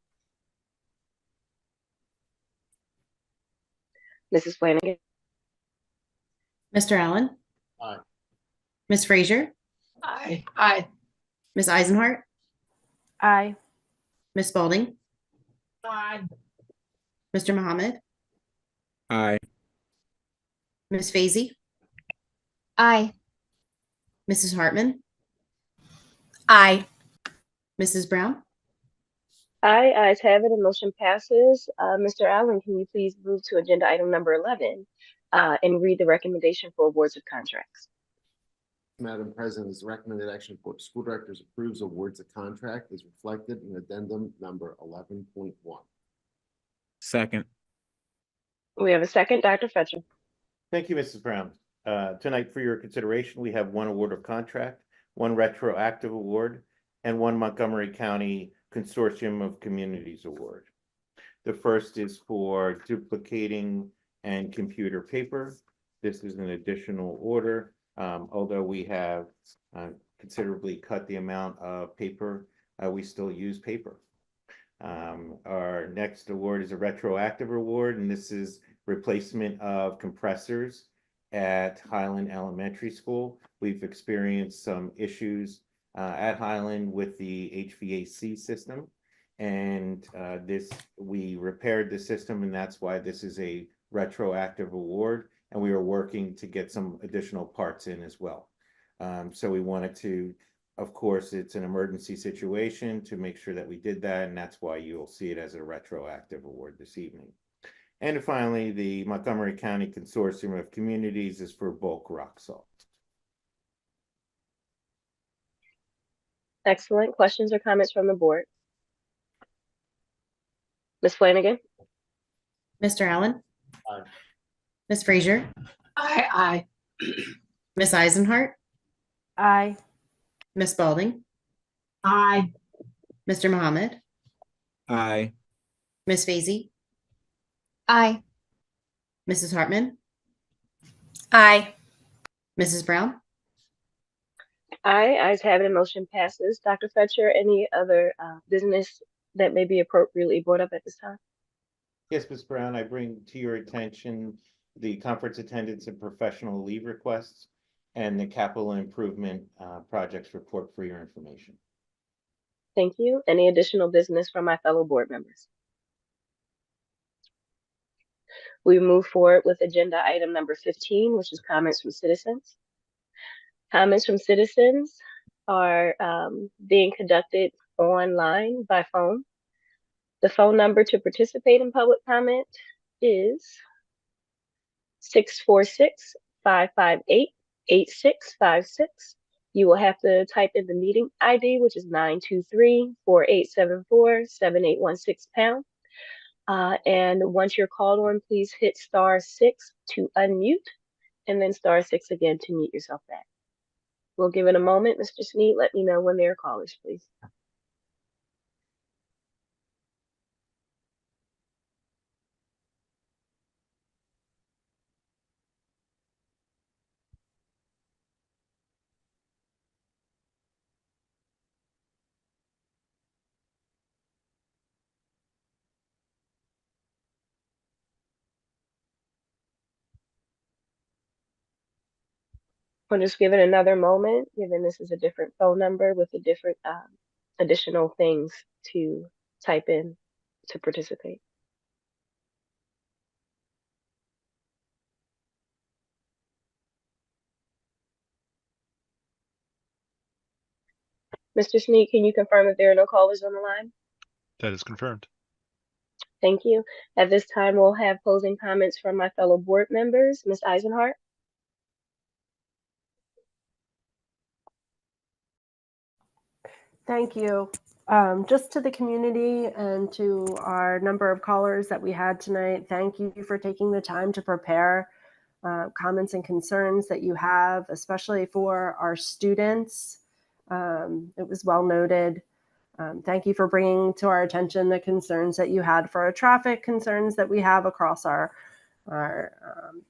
A: Mrs. Flanagan.
G: Mr. Allen.
F: Aye.
G: Ms. Frazier.
M: Aye. Aye.
G: Ms. Eisenhart.
R: Aye.
G: Ms. Spalding.
M: Aye.
G: Mr. Mohammed.
D: Aye.
G: Ms. Fazy.
E: Aye.
G: Mrs. Hartman.
E: Aye.
G: Mrs. Brown.
A: Aye, ayes have it, and motion passes. Mr. Allen, can you please move to agenda item number 11 and read the recommendation for awards of contracts?
F: Madam President, as recommended action, Board of School Directors approves awards of contract is reflected in addendum number 11.1.
D: Second.
A: We have a second, Dr. Fetcher.
B: Thank you, Mrs. Brown. Tonight, for your consideration, we have one award of contract, one retroactive award, and one Montgomery County Consortium of Communities Award. The first is for duplicating and computer paper. This is an additional order. Although we have considerably cut the amount of paper, we still use paper. Our next award is a retroactive award, and this is replacement of compressors at Highland Elementary School. We've experienced some issues at Highland with the HVAC system, and we repaired the system, and that's why this is a retroactive award. And we are working to get some additional parts in as well. So we wanted to, of course, it's an emergency situation, to make sure that we did that, and that's why you'll see it as a retroactive award this evening. And finally, the Montgomery County Consortium of Communities is for bulk rock salt.
A: Excellent. Questions or comments from the board? Ms. Flanagan.
G: Mr. Allen.
F: Aye.
G: Ms. Frazier.
M: Aye. Aye.
G: Ms. Eisenhart.
R: Aye.
G: Ms. Spalding.
I: Aye.
G: Mr. Mohammed.
D: Aye.
G: Ms. Fazy.
E: Aye.
G: Mrs. Hartman.
E: Aye.
G: Mrs. Brown.
A: Aye, ayes have it, and motion passes. Dr. Fetcher, any other business that may be appropriately brought up at this time?
B: Yes, Ms. Brown, I bring to your attention the conference attendance and professional leave requests and the capital improvement projects report for your information.
A: Thank you. Any additional business from my fellow board members? We move forward with agenda item number 15, which is comments from citizens. Comments from citizens are being conducted online by phone. The phone number to participate in public comment is 646-558-8656. You will have to type in the meeting ID, which is 923-4874-7816 #. And once you're called on, please hit *6 to unmute and then *6 again to mute yourself back. We'll give it a moment. Mr. Sneed, let me know when there are callers, please. We'll just give it another moment, given this is a different phone number with a different additional things to type in to participate. Mr. Sneed, can you confirm if there are no callers on the line?
H: That is confirmed.
A: Thank you. At this time, we'll have closing comments from my fellow board members. Ms. Eisenhart?
J: Thank you. Just to the community and to our number of callers that we had tonight, thank you for taking the time to prepare comments and concerns that you have, especially for our students. It was well noted. Thank you for bringing to our attention the concerns that you had for our traffic concerns that we have across our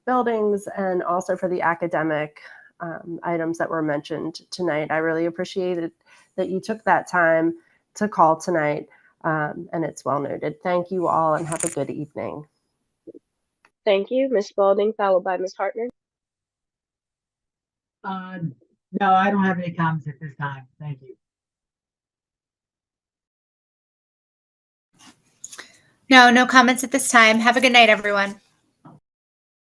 J: buildings, and also for the academic items that were mentioned tonight. I really appreciated that you took that time to call tonight, and it's well noted. Thank you all and have a good evening.
A: Thank you. Ms. Spalding, followed by Ms. Hartman.
I: No, I don't have any comments at this time. Thank you.
E: No comments at this time. Have a good night, everyone.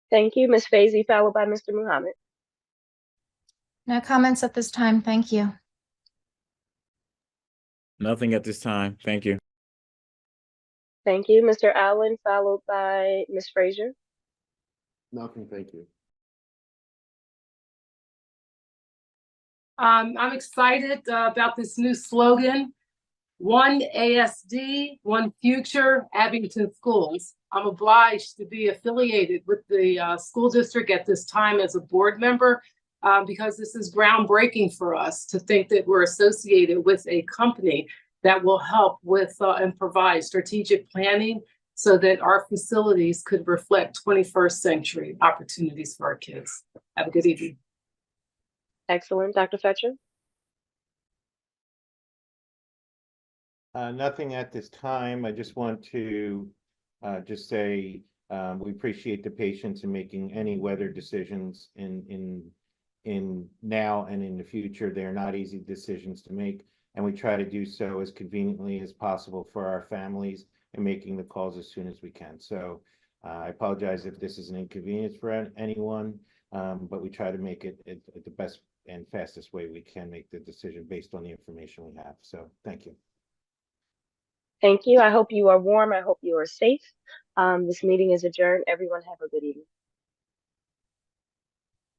A: Thank you. Ms. Faizi, followed by Mr. Muhammad.
L: No comments at this time. Thank you.
D: Nothing at this time. Thank you.
A: Thank you. Mr. Allen, followed by Ms. Frazier.
F: Nothing, thank you.
M: I'm excited about this new slogan, One ASD, One Future, Abington Schools. I'm obliged to be affiliated with the school district at this time as a board member because this is groundbreaking for us to think that we're associated with a company that will help with and provide strategic planning so that our facilities could reflect 21st century opportunities for our kids. Have a good evening.
A: Excellent. Dr. Fetcher?
B: Nothing at this time. I just want to just say we appreciate the patience in making any weather decisions in now and in the future. They're not easy decisions to make, and we try to do so as conveniently as possible for our families and making the calls as soon as we can. So I apologize if this is an inconvenience for anyone, but we try to make it the best and fastest way we can make the decision based on the information we have. So thank you.
A: Thank you. I hope you are warm. I hope you are safe. This meeting is adjourned. Everyone have a good evening.